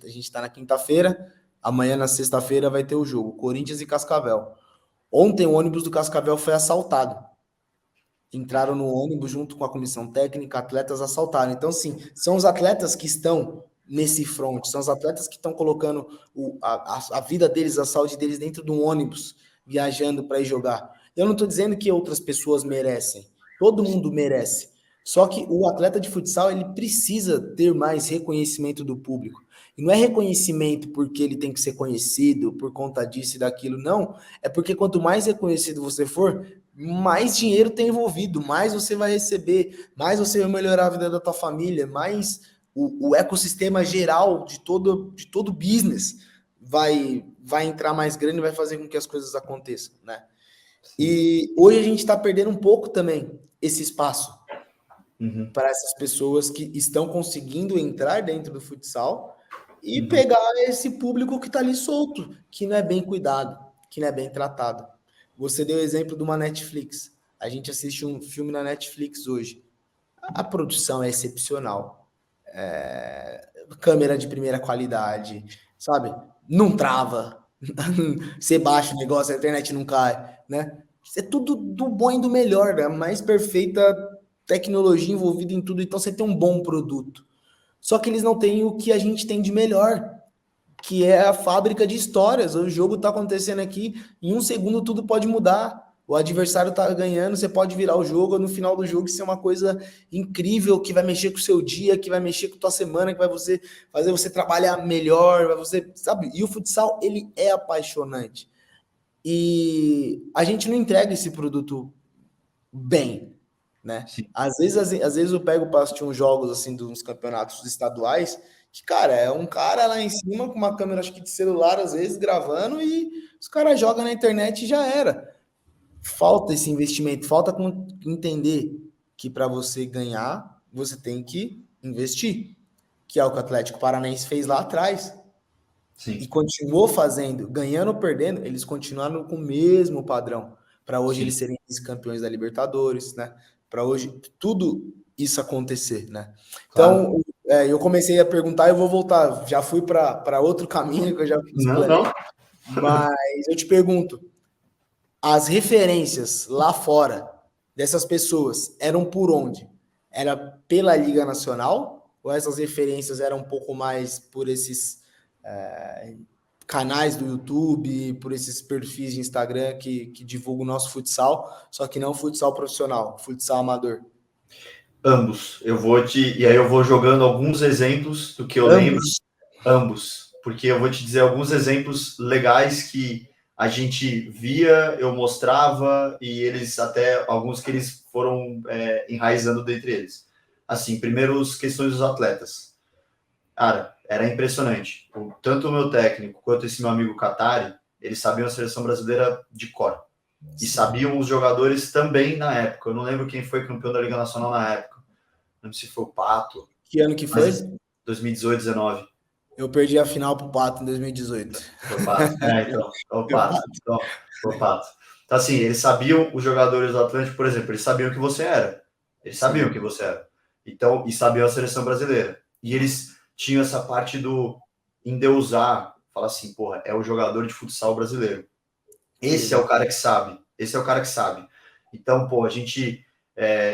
Speaker 1: a gente está na quinta-feira, amanhã na sexta-feira vai ter o jogo Corinthians e Cascavel. Ontem o ônibus do Cascavel foi assaltado. Entraram no ônibus junto com a comissão técnica, atletas assaltaram. Então, sim, são os atletas que estão nesse front, são os atletas que estão colocando a vida deles, a saúde deles dentro de um ônibus, viajando para ir jogar. Eu não estou dizendo que outras pessoas merecem, todo mundo merece. Só que o atleta de futsal ele precisa ter mais reconhecimento do público. E não é reconhecimento porque ele tem que ser conhecido por conta disso e daquilo, não. É porque quanto mais reconhecido você for, mais dinheiro tem envolvido, mais você vai receber, mais você vai melhorar a vida da tua família, mais o ecossistema geral de todo business vai entrar mais grande e vai fazer com que as coisas aconteçam, né?
Speaker 2: Sim.
Speaker 1: E hoje a gente está perdendo um pouco também esse espaço
Speaker 2: Uhum.
Speaker 1: para essas pessoas que estão conseguindo entrar dentro do futsal e
Speaker 2: Uhum.
Speaker 1: pegar esse público que está ali solto, que não é bem cuidado, que não é bem tratado. Você deu o exemplo de uma Netflix. A gente assiste um filme na Netflix hoje. A produção é excepcional. câmera de primeira qualidade, sabe? Não trava, você baixa o negócio, a internet não cai, né? É tudo do bom e do melhor, né? A mais perfeita tecnologia envolvida em tudo, então você tem um bom produto. Só que eles não têm o que a gente tem de melhor, que é a fábrica de histórias. O jogo tá acontecendo aqui, em um segundo tudo pode mudar. O adversário tá ganhando, você pode virar o jogo, no final do jogo isso é uma coisa incrível, que vai mexer com o seu dia, que vai mexer com a tua semana, que vai fazer você trabalhar melhor, vai você, sabe? E o futsal, ele é apaixonante. E a gente não entrega esse produto bem, né?
Speaker 2: Sim,
Speaker 1: Às vezes eu pego para assistir uns jogos assim de uns campeonatos estaduais, que, cara, é um cara lá em cima com uma câmera, acho que de celular, às vezes, gravando, e os caras jogam na internet e já era. Falta esse investimento, falta entender que para você ganhar, você tem que investir, que é o que o Atlético Paranaense fez lá atrás. E
Speaker 2: sim,
Speaker 1: continuou fazendo, ganhando ou perdendo, eles continuaram com o mesmo padrão. Para hoje eles
Speaker 2: sim,
Speaker 1: serem campeões da Libertadores, né? Para hoje tudo isso acontecer, né?
Speaker 2: claro.
Speaker 1: Então, eu comecei a perguntar, eu vou voltar. Já fui para outro caminho que eu já
Speaker 2: Não,
Speaker 1: explanei.
Speaker 2: não.
Speaker 1: Mas eu te pergunto, as referências lá fora dessas pessoas eram por onde? Era pela Liga Nacional? Ou essas referências eram um pouco mais por esses canais do YouTube, por esses perfis de Instagram que divulgam o nosso futsal, só que não futsal profissional, futsal amador?
Speaker 2: Ambos. E aí eu vou jogando alguns exemplos do que eu lembro,
Speaker 1: Ambos.
Speaker 2: ambos, porque eu vou te dizer alguns exemplos legais que a gente via, eu mostrava, e eles até, alguns que eles foram enraizando dentre eles. Assim, primeiro, as questões dos atletas. Cara, era impressionante. Tanto o meu técnico quanto esse meu amigo Catari, eles sabiam a seleção brasileira de cor. E
Speaker 1: Sim.
Speaker 2: sabiam os jogadores também na época. Eu não lembro quem foi campeão da Liga Nacional na época. Não lembro se foi o Pato,
Speaker 1: Que ano que foi?
Speaker 2: mas 2018, 19.
Speaker 1: Eu perdi a final pro Pato em 2018.
Speaker 2: Foi o Pato. Então, é o
Speaker 1: Meu
Speaker 2: Pato.
Speaker 1: Pato.
Speaker 2: Então, foi o Pato. Então, assim, eles sabiam, os jogadores do Atlântico, por exemplo, eles sabiam que você era. Eles sabiam
Speaker 1: Sim.
Speaker 2: que você era. Então, e sabiam a seleção brasileira. E eles tinham essa parte do endeusar, falar assim, porra, é o jogador de futsal brasileiro.
Speaker 1: Que
Speaker 2: Esse é o
Speaker 1: legal.
Speaker 2: cara que sabe. Esse é o cara que sabe. Então, pô, a gente.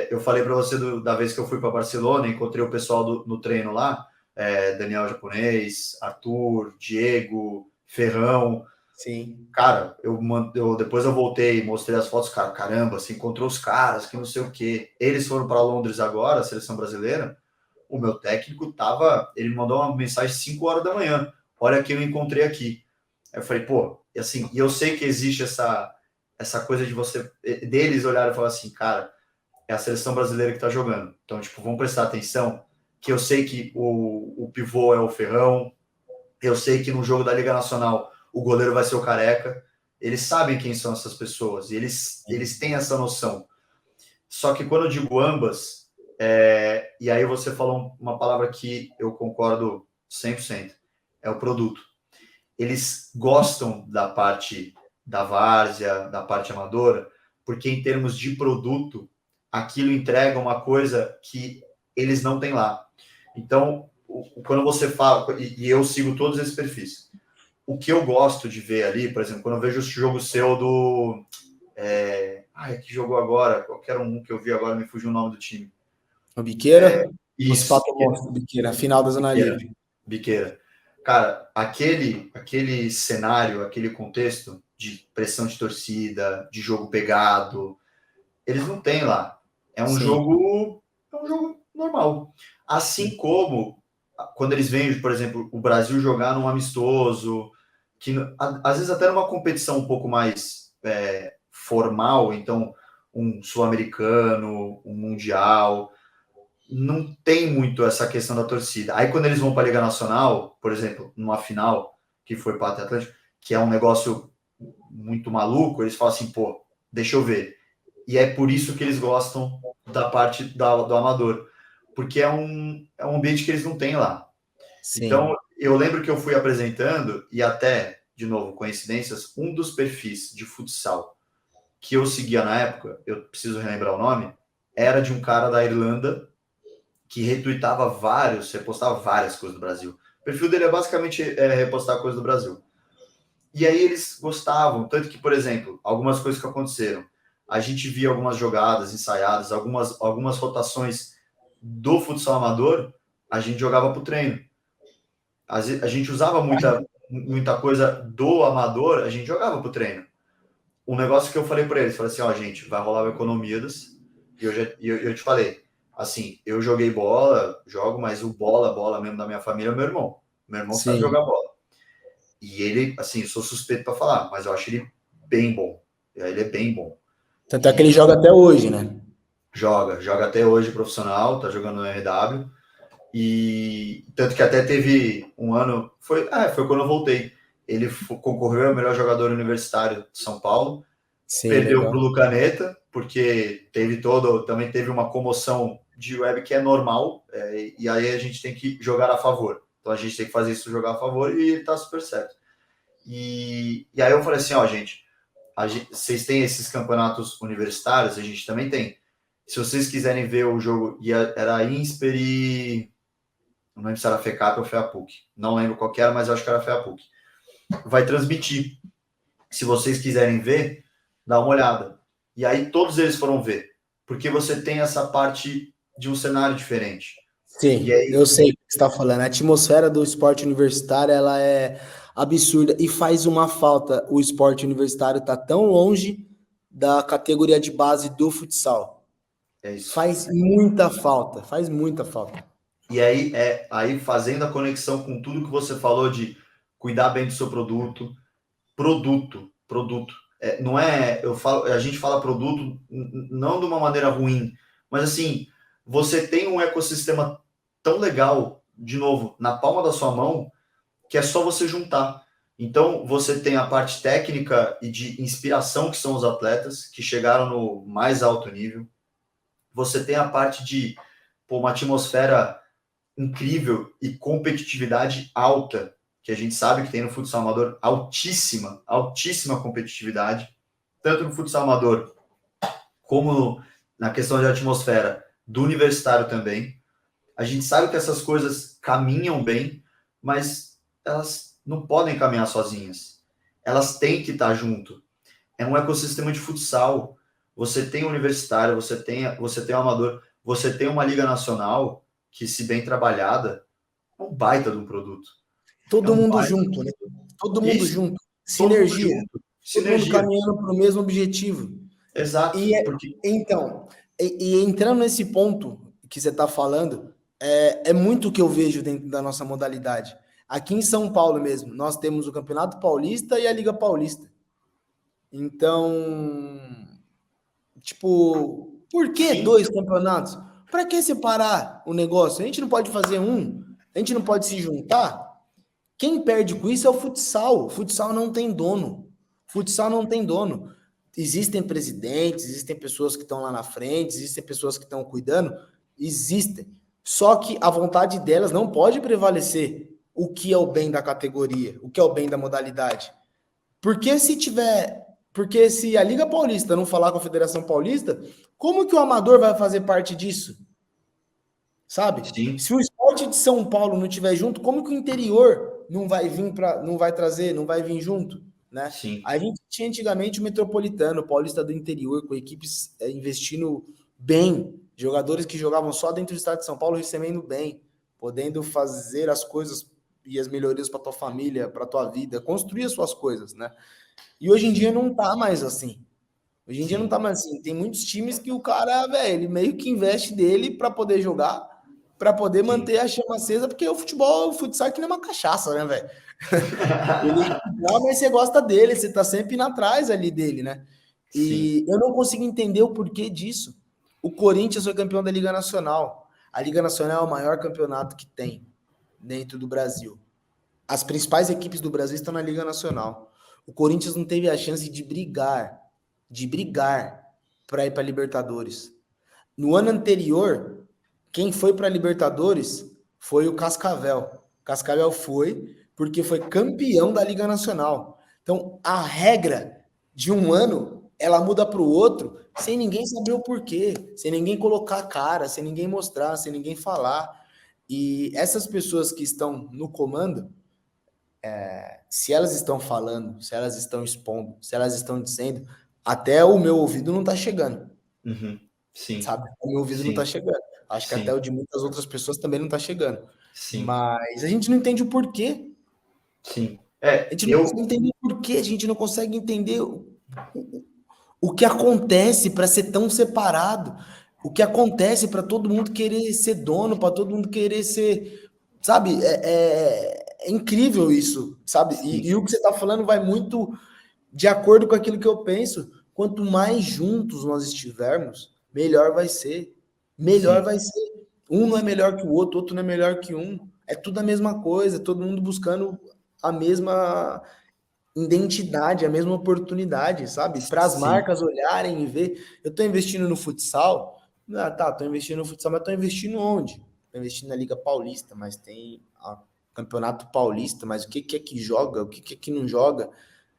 Speaker 2: Eu falei para você da vez que eu fui para Barcelona, encontrei o pessoal no treino lá, Daniel Japonês, Arthur, Diego, Ferrão.
Speaker 1: Sim.
Speaker 2: Cara, depois eu voltei, mostrei as fotos, cara, caramba, você encontrou os caras, que não sei o quê. Eles foram para Londres agora, a seleção brasileira. O meu técnico tava, ele me mandou uma mensagem 5 horas da manhã. Olha quem eu encontrei aqui. Aí eu falei, pô, e assim, e eu sei que existe essa coisa de você, deles olharem e falar assim, cara, é a seleção brasileira que tá jogando. Então, tipo, vamos prestar atenção, que eu sei que o pivô é o Ferrão, eu sei que no jogo da Liga Nacional o goleiro vai ser o Careca. Eles sabem quem são essas pessoas, e eles têm essa noção. Só que quando eu digo ambas, e aí você falou uma palavra que eu concordo 100%, é o produto. Eles gostam da parte da várzea, da parte amadora, porque em termos de produto, aquilo entrega uma coisa que eles não têm lá. Então, quando você fala, e eu sigo todos esses perfis, o que eu gosto de ver ali, por exemplo, quando eu vejo o jogo seu do. Que jogou agora? Qualquer um que eu vi agora, me fugiu o nome do time.
Speaker 1: O Biqueira?
Speaker 2: Isso,
Speaker 1: Municipal Monstro, Biqueira, final da Zona
Speaker 2: Biqueira.
Speaker 1: Livre.
Speaker 2: Biqueira. Cara, aquele cenário, aquele contexto de pressão de torcida, de jogo pegado, eles não têm lá.
Speaker 1: Sim.
Speaker 2: É um jogo normal. Assim como quando eles vêm, por exemplo, o Brasil jogar num amistoso, que às vezes até numa competição um pouco mais formal, então um sul-americano, um mundial, não tem muito essa questão da torcida. Aí quando eles vão para a Liga Nacional, por exemplo, numa final que foi para o Atlético, que é um negócio muito maluco, eles falam assim, pô, deixa eu ver. E é por isso que eles gostam da parte do amador, porque é um ambiente que eles não têm lá. Então,
Speaker 1: Sim.
Speaker 2: eu lembro que eu fui apresentando, e até, de novo, coincidências, um dos perfis de futsal que eu seguia na época, eu preciso relembrar o nome, era de um cara da Irlanda, que retuitava repostava várias coisas do Brasil. O perfil dele é basicamente repostar coisas do Brasil. E aí eles gostavam, tanto que, por exemplo, algumas coisas que aconteceram, a gente via algumas jogadas ensaiadas, algumas rotações do futsal amador, a gente jogava para o treino. A gente usava muita coisa do amador, a gente jogava para o treino. Um negócio que eu falei para eles, falei assim, ó, gente, vai rolar o Economidas, e eu te falei, assim, eu joguei bola, jogo, mas o bola mesmo da minha família é o meu irmão. Meu irmão sabe
Speaker 1: Sim.
Speaker 2: jogar bola. E ele, assim, sou suspeito para falar, mas eu acho ele bem bom. Ele é bem bom.
Speaker 1: Tanto é que ele joga até hoje, né?
Speaker 2: Joga até hoje profissional, tá jogando no RW. E tanto que até teve um ano, foi quando eu voltei. Ele concorreu ao melhor jogador universitário de São Paulo,
Speaker 1: Sim,
Speaker 2: perdeu para o
Speaker 1: legal.
Speaker 2: Lucaneta, porque também teve uma comoção de web que é normal, e aí a gente tem que jogar a favor. Então a gente tem que fazer isso, jogar a favor, e ele tá super certo. E aí eu falei assim, ó, gente, vocês têm esses campeonatos universitários, a gente também tem. Se vocês quiserem ver o jogo, era Insper e... Não lembro se era a FECAP ou FEAPUC. Não lembro qual era, mas eu acho que era a FEAPUC. Vai transmitir. Se vocês quiserem ver, dá uma olhada. E aí todos eles foram ver. Porque você tem essa parte de um cenário diferente. E
Speaker 1: Sim,
Speaker 2: aí,
Speaker 1: eu sei o que você está falando. A atmosfera do esporte universitário, ela é absurda e faz uma falta. O esporte universitário está tão longe da categoria de base do futsal.
Speaker 2: é isso.
Speaker 1: Faz muita falta, faz muita falta.
Speaker 2: E aí fazendo a conexão com tudo que você falou de cuidar bem do seu produto. Não é, a gente fala produto não de uma maneira ruim, mas assim, você tem um ecossistema tão legal, de novo, na palma da sua mão, que é só você juntar. Então, você tem a parte técnica e de inspiração, que são os atletas, que chegaram no mais alto nível. Você tem a parte de uma atmosfera incrível e competitividade alta, que a gente sabe que tem no futsal amador, altíssima competitividade, tanto no futsal amador como na questão de atmosfera do universitário também. A gente sabe que essas coisas caminham bem, mas elas não podem caminhar sozinhas. Elas têm que estar junto. É um ecossistema de futsal. Você tem o universitário, você tem o amador, você tem uma liga nacional que, se bem trabalhada, é um baita de um produto. É
Speaker 1: Todo
Speaker 2: um
Speaker 1: mundo
Speaker 2: baita.
Speaker 1: junto, né? Todo mundo
Speaker 2: Isso,
Speaker 1: junto.
Speaker 2: todo mundo
Speaker 1: Sinergia.
Speaker 2: junto.
Speaker 1: Todo mundo
Speaker 2: Sinergia.
Speaker 1: caminhando para o mesmo objetivo.
Speaker 2: Exato.
Speaker 1: E
Speaker 2: Porque
Speaker 1: então, entrando nesse ponto que você está falando, é muito o que eu vejo dentro da nossa modalidade. Aqui em São Paulo mesmo, nós temos o Campeonato Paulista e a Liga Paulista. Então, tipo, por que
Speaker 2: sim,
Speaker 1: dois campeonatos? Para que separar o negócio? A gente não pode fazer um? A gente não pode se juntar? Quem perde com isso é o futsal. O futsal não tem dono. O futsal não tem dono. Existem presidentes, existem pessoas que estão lá na frente, existem pessoas que estão cuidando, existem. Só que a vontade delas não pode prevalecer o que é o bem da categoria, o que é o bem da modalidade. Porque se a Liga Paulista não falar com a Federação Paulista, como que o amador vai fazer parte disso? Sabe?
Speaker 2: sim,
Speaker 1: Se o esporte de São Paulo não tiver junto, como que o interior não vai vir para, não vai trazer, não vai vir junto, né?
Speaker 2: sim,
Speaker 1: A gente tinha antigamente o Metropolitano, o Paulista do interior, com equipes investindo bem, jogadores que jogavam só dentro do estado de São Paulo recebendo bem, podendo fazer as coisas e as melhorias para tua família, para tua vida, construir as suas coisas, né? E hoje em dia
Speaker 2: sim,
Speaker 1: não tá mais assim. Hoje em dia não
Speaker 2: sim,
Speaker 1: tá mais assim. Tem muitos times que o cara, velho, ele meio que investe dele para poder jogar, para poder
Speaker 2: sim.
Speaker 1: manter a chama acesa, porque o futebol, o futsal é que nem uma cachaça, né, velho? Ele dá, mas você gosta dele, você tá sempre indo atrás ali dele, né?
Speaker 2: Sim,
Speaker 1: E eu não consigo entender o porquê disso. O Corinthians foi campeão da Liga Nacional. A Liga Nacional é o maior campeonato que tem dentro do Brasil. As principais equipes do Brasil estão na Liga Nacional. O Corinthians não teve a chance de brigar para ir para a Libertadores. No ano anterior, quem foi para a Libertadores foi o Cascavel. Cascavel foi porque foi campeão da Liga Nacional. Então, a regra de um ano ela muda para o outro sem ninguém saber o porquê, sem ninguém colocar a cara, sem ninguém mostrar, sem ninguém falar. E essas pessoas que estão no comando, se elas estão falando, se elas estão expondo, se elas estão dizendo, até o meu ouvido não está chegando,
Speaker 2: Uhum. Sim,
Speaker 1: sabe? O meu ouvido não está
Speaker 2: sim,
Speaker 1: chegando. Acho que até o
Speaker 2: sim,
Speaker 1: de muitas outras pessoas também não está chegando.
Speaker 2: sim,
Speaker 1: Mas a gente não entende o porquê.
Speaker 2: sim.
Speaker 1: A gente não consegue entender o porquê, a gente não consegue entender o que acontece para ser tão separado, o que acontece para todo mundo querer ser dono, para todo mundo querer ser, sabe? É incrível isso, sabe?
Speaker 2: Sim,
Speaker 1: E o que você está falando vai muito de acordo com aquilo que eu penso. Quanto mais juntos nós estivermos, melhor vai ser. Melhor
Speaker 2: sim,
Speaker 1: vai ser. Um não é melhor que o outro não é melhor que um. É tudo a mesma coisa, todo mundo buscando a mesma identidade, a mesma oportunidade, sabe? Para as
Speaker 2: sim.
Speaker 1: marcas olharem e ver, eu estou investindo no futsal, ah, tá, estou investindo no futsal, mas estou investindo onde? Estou investindo na Liga Paulista, mas tem o Campeonato Paulista, mas o que que é que joga, o que que é que não joga,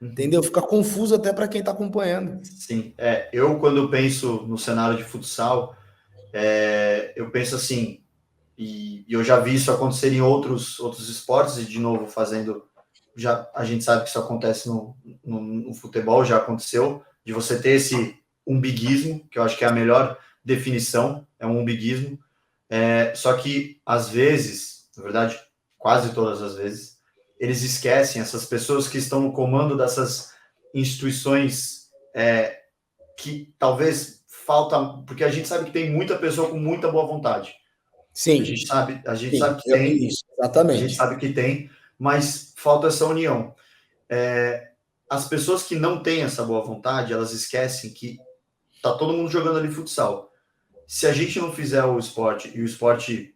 Speaker 2: Uhum.
Speaker 1: entendeu? Fica confuso até para quem está acompanhando.
Speaker 2: Sim. Eu quando penso no cenário de futsal, eu penso assim, e eu já vi isso acontecer em outros esportes, e de novo fazendo, já a gente sabe que isso acontece no futebol, já aconteceu, de você ter esse umbiguismo, que eu acho que é a melhor definição, é um umbiguismo, só que às vezes, na verdade, quase todas as vezes, eles esquecem essas pessoas que estão no comando dessas instituições, que talvez falta, porque a gente sabe que tem muita pessoa com muita boa vontade.
Speaker 1: Sim,
Speaker 2: A gente
Speaker 1: sim,
Speaker 2: sabe que tem,
Speaker 1: isso,
Speaker 2: a gente
Speaker 1: exatamente.
Speaker 2: sabe que tem, mas falta essa união. As pessoas que não têm essa boa vontade, elas esquecem que tá todo mundo jogando ali futsal. Se a gente não fizer o esporte e o esporte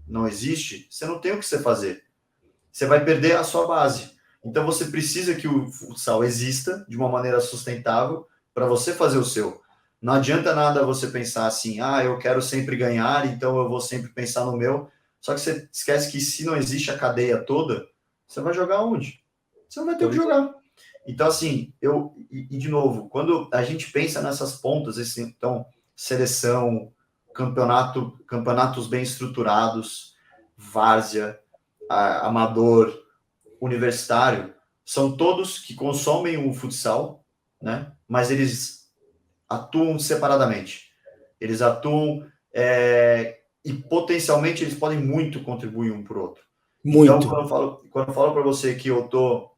Speaker 2: não existe, você não tem o que você fazer. Você vai perder a sua base. Então você precisa que o futsal exista de uma maneira sustentável para você fazer o seu. Não adianta nada você pensar assim, eu quero sempre ganhar, então eu vou sempre pensar no meu. Só que você esquece que se não existe a cadeia toda, você vai jogar onde? Você não vai ter o que
Speaker 1: Pois é.
Speaker 2: jogar. Então, assim, de novo, quando a gente pensa nessas pontas, então, seleção, campeonatos bem estruturados, várzea, amador, universitário, são todos que consomem o futsal, né? Mas eles atuam separadamente. Eles atuam e potencialmente eles podem muito contribuir um para o outro. Então,
Speaker 1: Muito.
Speaker 2: quando eu falo para você que eu estou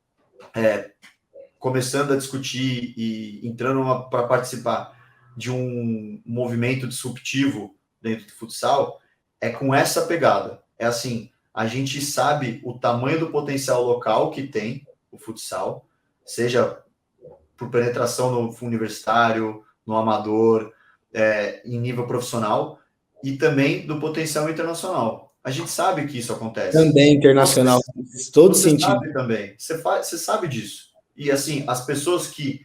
Speaker 2: começando a discutir e entrando para participar de um movimento disruptivo dentro do futsal, é com essa pegada. É assim, a gente sabe o tamanho do potencial local que tem o futsal, seja por penetração no universitário, no amador, em nível profissional, e também do potencial internacional. A gente sabe que isso acontece.
Speaker 1: Também
Speaker 2: Você,
Speaker 1: internacional, faz todo
Speaker 2: você
Speaker 1: sentido.
Speaker 2: sabe também, você sabe disso. E assim, as pessoas que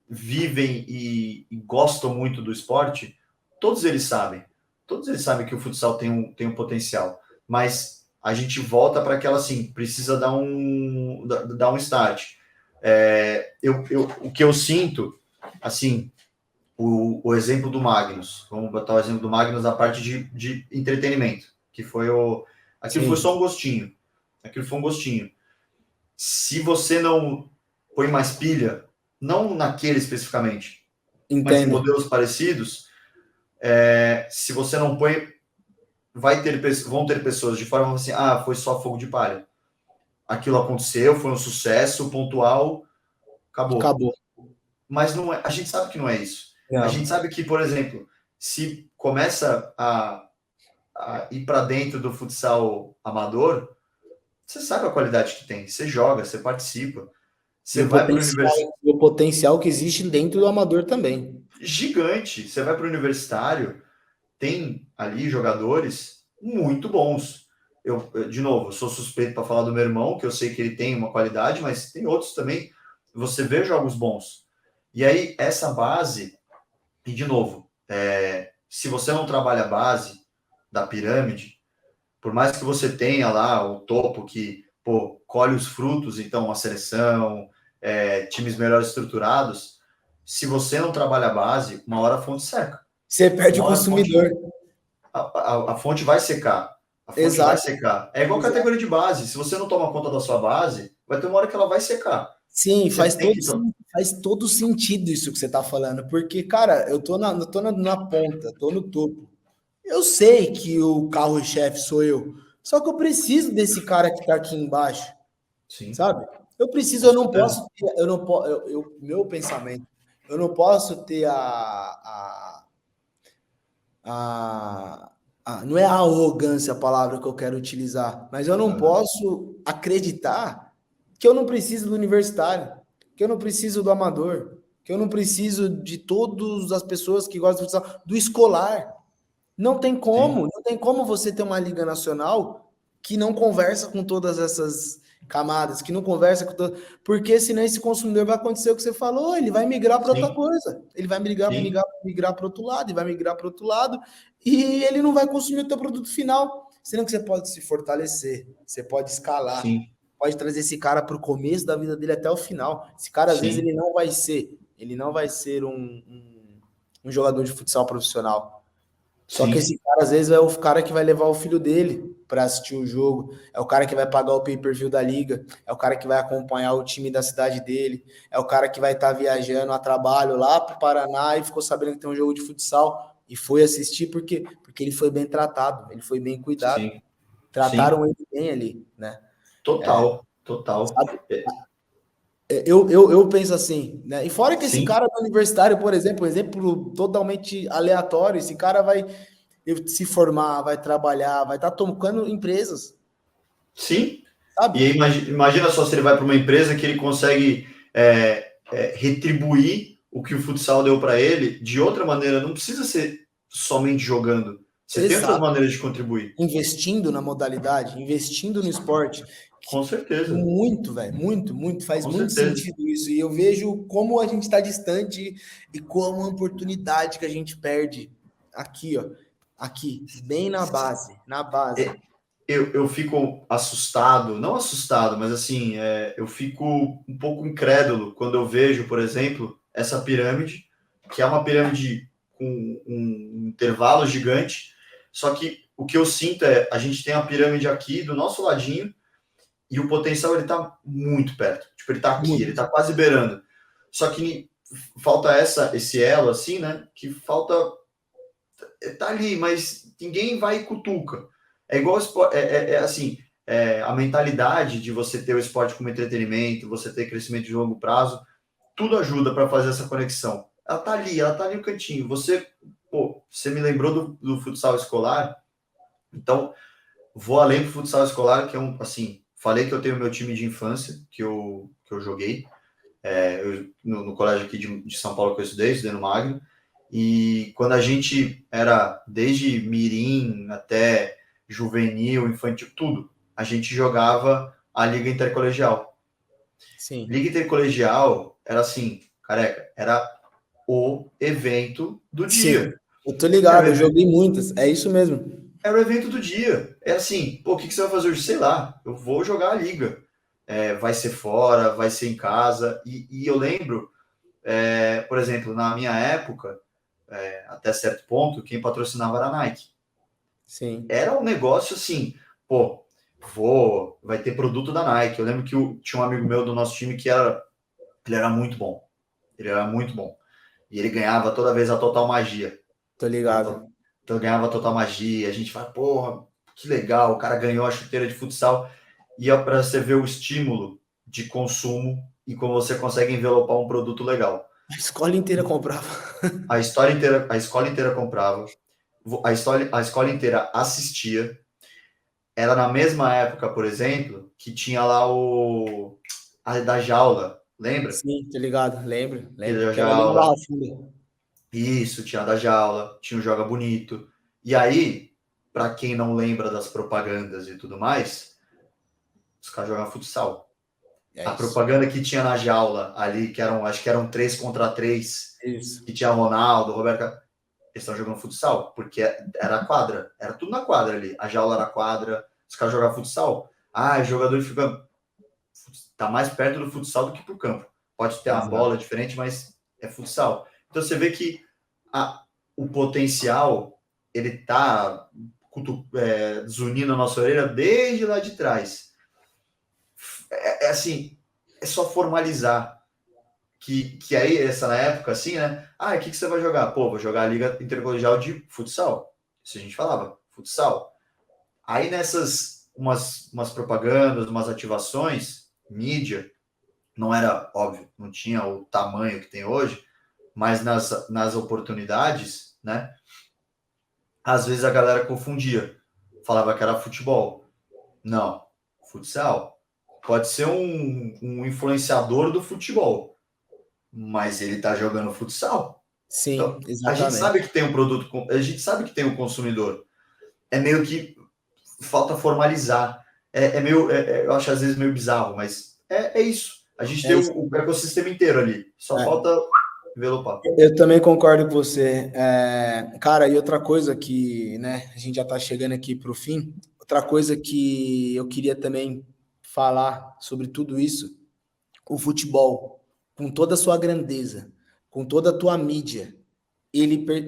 Speaker 2: vivem e gostam muito do esporte, todos eles sabem. Todos eles sabem que o futsal tem um potencial. Mas a gente volta para aquela assim, precisa dar um start. O que eu sinto, assim, o exemplo do Magnus, vamos botar o exemplo do Magnus na parte de entretenimento, que foi aquilo foi
Speaker 1: Sim,
Speaker 2: só um gostinho. Aquilo foi um gostinho. Se você não põe mais pilha, não naquele especificamente, mas em
Speaker 1: entendo.
Speaker 2: modelos parecidos, se você não põe, vão ter pessoas de forma assim, foi só fogo de palha. Aquilo aconteceu, foi um sucesso pontual, acabou.
Speaker 1: Acabou.
Speaker 2: Mas não é, a gente sabe que não é isso. A gente
Speaker 1: Não.
Speaker 2: sabe que, por exemplo, se começa a ir para dentro do futsal amador, você sabe a qualidade que tem. Você joga, você participa.
Speaker 1: E
Speaker 2: Você vai para o universitário
Speaker 1: o potencial que existe dentro do amador também.
Speaker 2: gigante. Você vai para o universitário, tem ali jogadores muito bons. De novo, sou suspeito para falar do meu irmão, que eu sei que ele tem uma qualidade, mas tem outros também. Você vê jogos bons. E aí, essa base, e de novo, se você não trabalha a base da pirâmide, por mais que você tenha lá o topo que colhe os frutos, então a seleção, times melhor estruturados, se você não trabalha a base, uma hora a fonte seca.
Speaker 1: Você perde o
Speaker 2: Uma hora
Speaker 1: consumidor.
Speaker 2: a fonte vai secar. A fonte vai
Speaker 1: Exato.
Speaker 2: secar. É igual
Speaker 1: Exato.
Speaker 2: categoria de base. Se você não toma conta da sua base, vai ter uma hora que ela vai secar.
Speaker 1: Sim,
Speaker 2: Você tem que.
Speaker 1: faz todo sentido isso que você está falando, porque, cara, eu tô na ponta, tô no topo. Eu sei que o carro-chefe sou eu, só que eu preciso desse cara que está aqui embaixo,
Speaker 2: Sim,
Speaker 1: sabe? Eu preciso,
Speaker 2: com
Speaker 1: eu não
Speaker 2: certeza.
Speaker 1: posso ter, eu não posso, meu pensamento, eu não posso ter não é a arrogância a palavra que eu quero utilizar, mas eu não
Speaker 2: Uhum.
Speaker 1: posso acreditar que eu não preciso do universitário, que eu não preciso do amador, que eu não preciso de todas as pessoas que gostam de futsal, do escolar.
Speaker 2: Sim,
Speaker 1: Não tem como você ter uma liga nacional que não conversa com todas essas camadas, que não conversa com todas, porque senão esse consumidor vai acontecer o que você falou, ele vai migrar para outra
Speaker 2: sim,
Speaker 1: coisa, ele vai
Speaker 2: sim,
Speaker 1: migrar para outro lado, e vai migrar para outro lado, e ele não vai consumir o teu produto final, sendo que você pode se fortalecer, você pode escalar,
Speaker 2: sim,
Speaker 1: pode trazer esse cara para o começo da vida dele até o final. Esse cara às vezes
Speaker 2: sim,
Speaker 1: ele não vai ser um jogador de futsal profissional. Só que
Speaker 2: sim,
Speaker 1: esse cara, às vezes, é o cara que vai levar o filho dele para assistir o jogo, é o cara que vai pagar o pay-per-view da liga, é o cara que vai acompanhar o time da cidade dele, é o cara que vai estar viajando a trabalho lá para o Paraná e ficou sabendo que tem um jogo de futsal e foi assistir porque ele foi bem tratado, ele foi bem cuidado,
Speaker 2: sim,
Speaker 1: trataram
Speaker 2: sim.
Speaker 1: ele bem ali, né?
Speaker 2: Total, total.
Speaker 1: Sabe?
Speaker 2: É,
Speaker 1: Eu penso assim, né? E fora que esse
Speaker 2: sim,
Speaker 1: cara do universitário, por exemplo, um exemplo totalmente aleatório, esse cara vai se formar, vai trabalhar, vai estar tocando empresas,
Speaker 2: sim.
Speaker 1: sabe?
Speaker 2: E aí, imagina só se ele vai para uma empresa que ele consegue retribuir o que o futsal deu para ele de outra maneira. Não precisa ser somente jogando. Você tem outras
Speaker 1: Exato.
Speaker 2: maneiras de contribuir.
Speaker 1: Investindo na modalidade, investindo no esporte,
Speaker 2: Com
Speaker 1: que
Speaker 2: certeza,
Speaker 1: muito, velho, muito, faz
Speaker 2: com
Speaker 1: muito
Speaker 2: certeza.
Speaker 1: sentido isso. E eu vejo como a gente está distante e como a oportunidade que a gente perde aqui, ó, aqui, bem na base, na base.
Speaker 2: Eu fico assustado, não assustado, mas assim, eu fico um pouco incrédulo quando eu vejo, por exemplo, essa pirâmide, que é uma pirâmide com um intervalo gigante, só que o que eu sinto é, a gente tem a pirâmide aqui do nosso ladinho e o potencial ele tá muito perto. Tipo, ele tá aqui, ele
Speaker 1: Muito.
Speaker 2: tá quase beirando. Só que falta esse elo assim, né? Que falta tá ali, mas ninguém vai e cutuca. É igual assim, a mentalidade de você ter o esporte como entretenimento, você ter crescimento de longo prazo, tudo ajuda para fazer essa conexão. Ela tá ali no cantinho. Você me lembrou do futsal escolar, então vou além do futsal escolar, que é assim, falei que eu tenho meu time de infância, que eu joguei, no colégio aqui de São Paulo que eu estudei no Magno, e quando a gente era desde mirim até juvenil, infantil, tudo, a gente jogava a Liga Intercolegial.
Speaker 1: Sim.
Speaker 2: Liga Intercolegial era assim, careca, era o evento do
Speaker 1: Sim.
Speaker 2: dia.
Speaker 1: Eu tô
Speaker 2: Era o
Speaker 1: ligado, eu
Speaker 2: evento,
Speaker 1: joguei muitas. É isso mesmo.
Speaker 2: era o evento do dia. É assim, pô, o que você vai fazer hoje? Sei lá, eu vou jogar a Liga. Vai ser fora, vai ser em casa. E eu lembro, por exemplo, na minha época, até certo ponto, quem patrocinava era a Nike.
Speaker 1: Sim.
Speaker 2: Era um negócio assim, pô, vai ter produto da Nike. Eu lembro que tinha um amigo meu do nosso time que ele era muito bom. Ele era muito bom. E ele ganhava toda vez a Total Magia.
Speaker 1: Tô ligado.
Speaker 2: Então ganhava a Total Magia. A gente fala, porra, que legal, o cara ganhou a chuteira de futsal. E é para você ver o estímulo de consumo e como você consegue envelopar um produto legal.
Speaker 1: A escola inteira comprava.
Speaker 2: A escola inteira comprava, a escola inteira assistia. Era na mesma época, por exemplo, que tinha lá a da jaula, lembra?
Speaker 1: Sim, tô ligado. Lembro,
Speaker 2: Que
Speaker 1: lembro.
Speaker 2: da
Speaker 1: Que era ali no Barra
Speaker 2: jaula,
Speaker 1: Funda.
Speaker 2: isso, tinha a da jaula, tinha o Joga Bonito. E aí, para quem não lembra das propagandas e tudo mais, os caras jogavam futsal.
Speaker 1: É
Speaker 2: A
Speaker 1: isso.
Speaker 2: propaganda que tinha na jaula ali, acho que eram 3 contra 3,
Speaker 1: Isso.
Speaker 2: que tinha Ronaldo, Roberto, eles estão jogando futsal, porque era a quadra, era tudo na quadra ali. A jaula era a quadra, os caras jogavam futsal. Ah, o jogador fica tá mais perto do futsal do que pro campo. Pode ter uma
Speaker 1: Exato.
Speaker 2: bola diferente, mas é futsal. Então você vê que o potencial, ele tá zunindo a nossa orelha desde lá de trás. Assim, é só formalizar. Que aí, essa na época, assim, né? O que você vai jogar? Pô, vou jogar a Liga Intercolegial de Futsal. Isso a gente falava, futsal. Aí nessas, umas propagandas, umas ativações, mídia, não era óbvio, não tinha o tamanho que tem hoje, mas nas oportunidades, né? Às vezes a galera confundia, falava que era futebol. Não, futsal. Pode ser um influenciador do futebol, mas ele tá jogando futsal. Então,
Speaker 1: Sim,
Speaker 2: a gente sabe
Speaker 1: exatamente.
Speaker 2: que tem um produto, a gente sabe que tem um consumidor. É meio que falta formalizar. Eu acho às vezes meio bizarro, mas é isso. A gente
Speaker 1: É
Speaker 2: tem
Speaker 1: isso.
Speaker 2: o ecossistema inteiro ali. Só
Speaker 1: É.
Speaker 2: falta envelopar.
Speaker 1: Eu também concordo com você. Cara, e outra coisa que, né, a gente já está chegando aqui para o fim, outra coisa que eu queria também falar sobre tudo isso, o futebol, com toda a sua grandeza, com toda a tua mídia,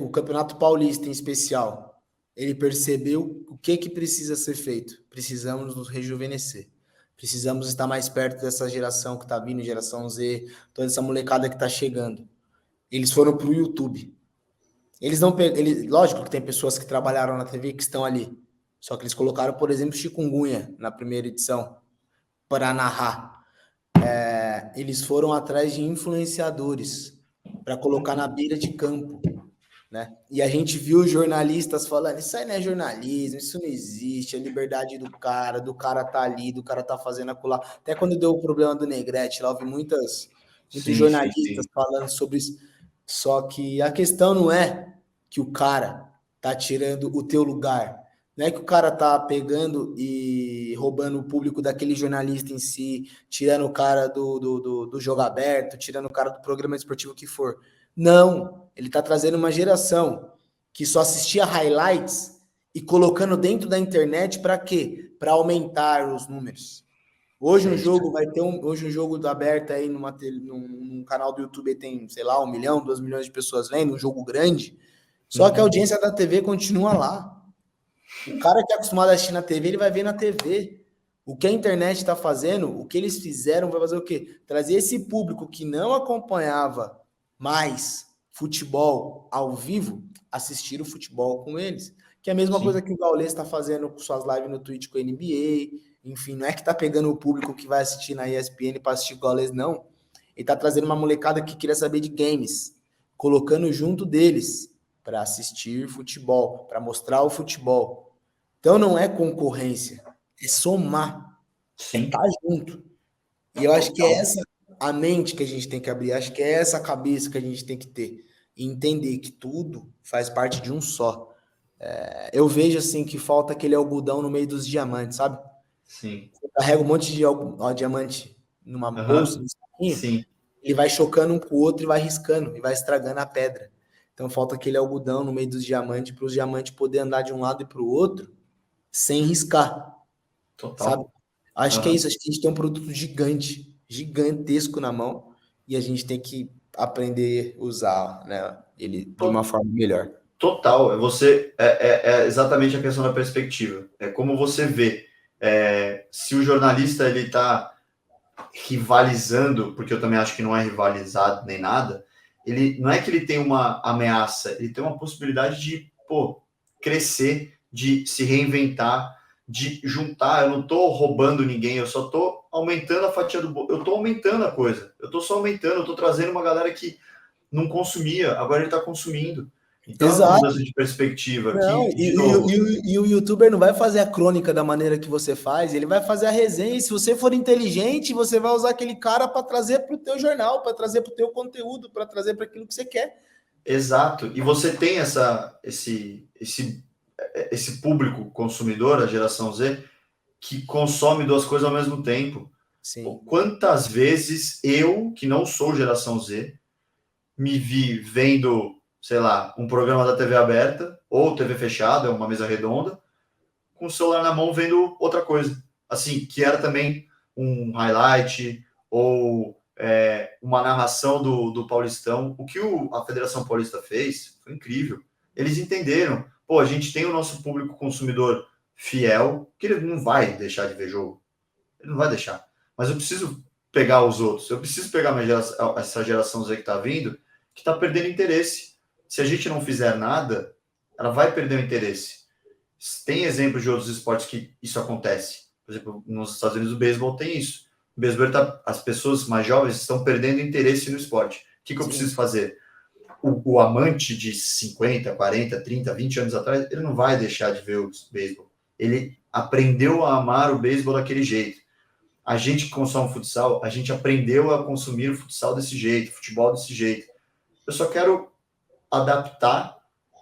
Speaker 1: o Campeonato Paulista em especial, ele percebeu o que que precisa ser feito. Precisamos nos rejuvenescer. Precisamos estar mais perto dessa geração que está vindo, geração Z, toda essa molecada que está chegando. Eles foram para o YouTube. Eles não lógico que tem pessoas que trabalharam na TV que estão ali. Só que eles colocaram, por exemplo, Chikungunya na primeira edição para narrar. Eles foram atrás de influenciadores para colocar na beira de campo, né? E a gente viu jornalistas falando: isso aí não é jornalismo, isso não existe, é liberdade do cara tá ali, do cara tá fazendo acolá. Até quando deu o problema do Negrete, lá houve muitos
Speaker 2: Sim, sim,
Speaker 1: jornalistas
Speaker 2: sim.
Speaker 1: falando sobre isso. Só que a questão não é que o cara tá tirando o teu lugar. Não é que o cara tá pegando e roubando o público daquele jornalista em si, tirando o cara do jogo aberto, tirando o cara do programa esportivo que for. Não, ele tá trazendo uma geração que só assistia highlights e colocando dentro da internet para quê? Para aumentar os números. Hoje um
Speaker 2: É isso.
Speaker 1: jogo vai ter hoje um jogo aberto aí num canal do YouTube tem, sei lá, 1 milhão, 2 milhões de pessoas vendo, um jogo grande. Só que a audiência da TV continua lá. O cara que é acostumado a assistir na TV, ele vai ver na TV. O que a internet está fazendo, o que eles fizeram, vai fazer o quê? Trazer esse público que não acompanhava mais futebol ao vivo, assistir o futebol com eles. Que é a mesma coisa
Speaker 2: Sim.
Speaker 1: que o Gaules está fazendo com suas lives no Twitch com a NBA. Enfim, não é que tá pegando o público que vai assistir na ESPN para assistir o Gaules, não. Ele tá trazendo uma molecada que queria saber de games, colocando junto deles para assistir futebol, para mostrar o futebol. Então não é concorrência, é somar, é
Speaker 2: Sim.
Speaker 1: estar junto. E eu acho que é
Speaker 2: Total.
Speaker 1: essa a mente que a gente tem que abrir, acho que é essa a cabeça que a gente tem que ter. E entender que tudo faz parte de um só. Eu vejo assim que falta aquele algodão no meio dos diamantes, sabe?
Speaker 2: Sim.
Speaker 1: Você carrega um monte de diamante numa bolsa,
Speaker 2: Aham.
Speaker 1: num saquinho,
Speaker 2: Sim.
Speaker 1: ele vai chocando um com o outro e vai riscando, e vai estragando a pedra. Então falta aquele algodão no meio dos diamantes para os diamantes poder andar de um lado e para o outro sem riscar, sabe?
Speaker 2: Total.
Speaker 1: Acho que é
Speaker 2: Aham.
Speaker 1: isso. Acho que a gente tem um produto gigante, gigantesco na mão e a gente tem que aprender a usar, né, ele de uma forma melhor.
Speaker 2: Total. É exatamente a questão da perspectiva. É como você vê. Se o jornalista ele está rivalizando, porque eu também acho que não é rivalizado nem nada, ele não é que ele tem uma ameaça, ele tem uma possibilidade de, pô, crescer, de se reinventar, de juntar. Eu não estou roubando ninguém, eu só estou aumentando a fatia do bolo, eu estou aumentando a coisa, eu estou só aumentando, eu estou trazendo uma galera que não consumia, agora ele está consumindo. Então é uma mudança
Speaker 1: Exato.
Speaker 2: de perspectiva
Speaker 1: Não,
Speaker 2: que, de novo,
Speaker 1: e o youtuber não vai fazer a crônica da maneira que você faz, ele vai fazer a resenha. E se você for inteligente, você vai usar aquele cara para trazer para o teu jornal, para trazer para o teu conteúdo, para trazer para aquilo que você quer.
Speaker 2: exato. E você tem esse público consumidor, a geração Z, que consome duas coisas ao mesmo tempo. Pô,
Speaker 1: Sim.
Speaker 2: quantas vezes eu, que não sou geração Z, me vi vendo, sei lá, um programa da TV aberta ou TV fechada, uma mesa redonda, com o celular na mão vendo outra coisa. Assim, que era também um highlight ou uma narração do Paulistão. O que a Federação Paulista fez foi incrível. Eles entenderam. Pô, a gente tem o nosso público consumidor fiel, que ele não vai deixar de ver jogo. Ele não vai deixar. Mas eu preciso pegar os outros. Eu preciso pegar essa geração Z que está vindo, que está perdendo interesse. Se a gente não fizer nada, ela vai perder o interesse. Tem exemplos de outros esportes que isso acontece. Por exemplo, nos Estados Unidos o beisebol tem isso. O beisebol as pessoas mais jovens estão perdendo interesse no esporte. O que eu preciso fazer? O amante de 50, 40, 30, 20 anos atrás, ele não vai deixar de ver o beisebol. Ele aprendeu a amar o beisebol daquele jeito. A gente que consome futsal, a gente aprendeu a consumir o futsal desse jeito, o futebol desse jeito. Eu só quero adaptar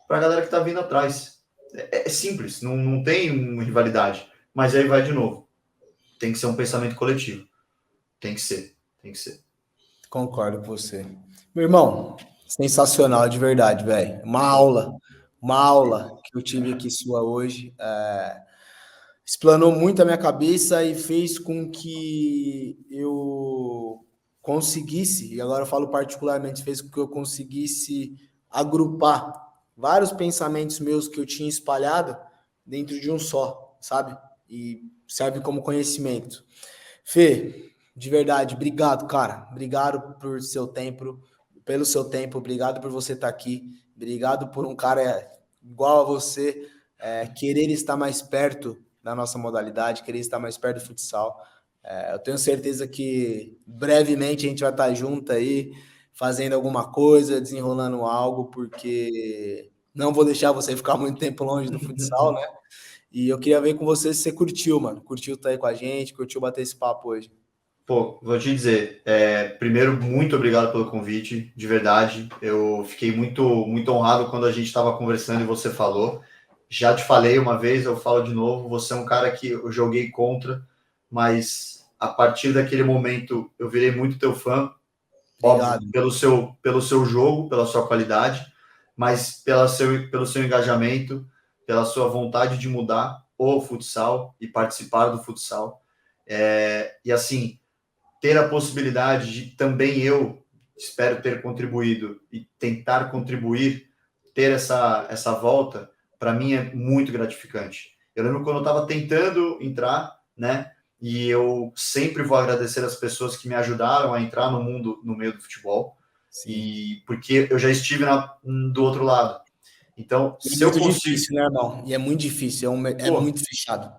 Speaker 2: para a galera que está vindo atrás. É simples, não tem uma rivalidade. Mas aí vai de novo. Tem que ser um pensamento coletivo. Tem que ser.
Speaker 1: Concordo com você. Meu irmão, sensacional, de verdade, velho. Uma aula que eu tive aqui sua hoje. Explanou muito a minha cabeça e fez com que eu conseguisse, e agora eu falo particularmente, fez com que eu conseguisse agrupar vários pensamentos meus que eu tinha espalhado dentro de um só, sabe? E serve como conhecimento. Fê, de verdade, obrigado, cara. Obrigado pelo seu tempo, obrigado por você estar aqui, obrigado por um cara igual a você querer estar mais perto da nossa modalidade, querer estar mais perto do futsal. Eu tenho certeza que brevemente a gente vai estar junto aí, fazendo alguma coisa, desenrolando algo, porque não vou deixar você ficar muito tempo longe do futsal, né? E eu queria ver com você se você curtiu, mano. Curtiu estar aí com a gente, curtiu bater esse papo hoje.
Speaker 2: Pô, vou te dizer, primeiro, muito obrigado pelo convite, de verdade. Eu fiquei muito, muito honrado quando a gente estava conversando e você falou. Já te falei uma vez, eu falo de novo, você é um cara que eu joguei contra, mas a partir daquele momento eu virei muito teu fã,
Speaker 1: Obrigado.
Speaker 2: óbvio, pelo seu jogo, pela sua qualidade, mas pelo seu engajamento, pela sua vontade de mudar o futsal e participar do futsal. E assim, ter a possibilidade de também eu espero ter contribuído e tentar contribuir, ter essa volta, para mim é muito gratificante. Eu lembro quando eu estava tentando entrar, né? E eu sempre vou agradecer as pessoas que me ajudaram a entrar no mundo, no meio do futebol. Sim. E porque eu já estive do outro lado. Então,
Speaker 1: se eu consigo... difícil, né, irmão? E é muito difícil, é muito fechado.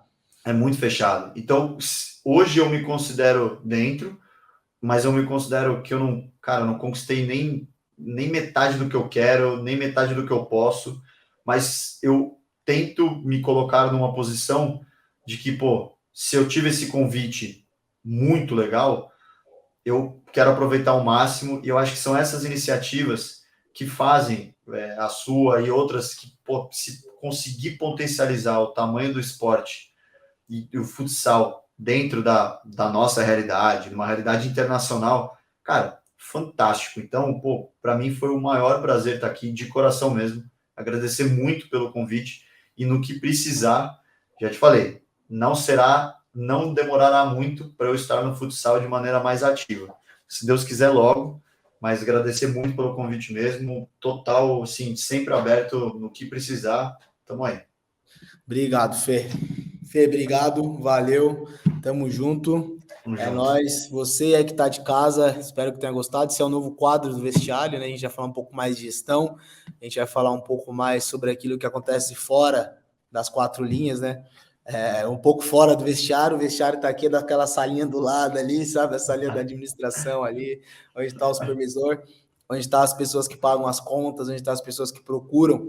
Speaker 2: É muito fechado. Então, hoje eu me considero dentro, mas eu me considero que eu não conquistei nem metade do que eu quero, nem metade do que eu posso, mas eu tento me colocar numa posição de que, se eu tive esse convite muito legal, eu quero aproveitar ao máximo, e eu acho que são essas iniciativas que fazem a sua e outras que, se conseguir potencializar o tamanho do esporte e o futsal dentro da nossa realidade, numa realidade internacional, cara, fantástico. Então, para mim foi o maior prazer estar aqui, de coração mesmo. Agradecer muito pelo convite e no que precisar, já te falei, não demorará muito para eu estar no futsal de maneira mais ativa. Se Deus quiser logo, mas agradecer muito pelo convite mesmo, total, assim, sempre aberto no que precisar. Tamo aí.
Speaker 1: Obrigado, Fê. Fê, obrigado, valeu, tamo junto. Nóis. Você aí que tá de casa, espero que tenha gostado. Esse é o novo quadro do vestiário, né? A gente vai falar um pouco mais de gestão, a gente vai falar um pouco mais sobre aquilo que acontece fora das quatro linhas, né? Um pouco fora do vestiário, o vestiário tá aqui daquela salinha do lado ali, sabe? A salinha da administração ali, onde tá o supervisor, onde tá as pessoas que pagam as contas, onde tá as pessoas que procuram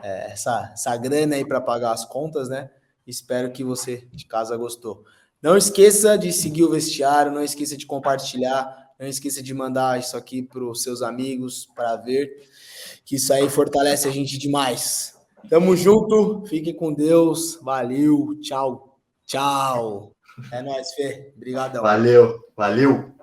Speaker 1: essa grana aí para pagar as contas, né? Espero que você de casa gostou. Não esqueça de seguir o vestiário, não esqueça de compartilhar, não esqueça de mandar isso aqui para os seus amigos para ver, que isso aí fortalece a gente demais. Tamo junto, fiquem com Deus, valeu, tchau, tchau. É nóis, Fê, obrigadão.
Speaker 2: Valeu.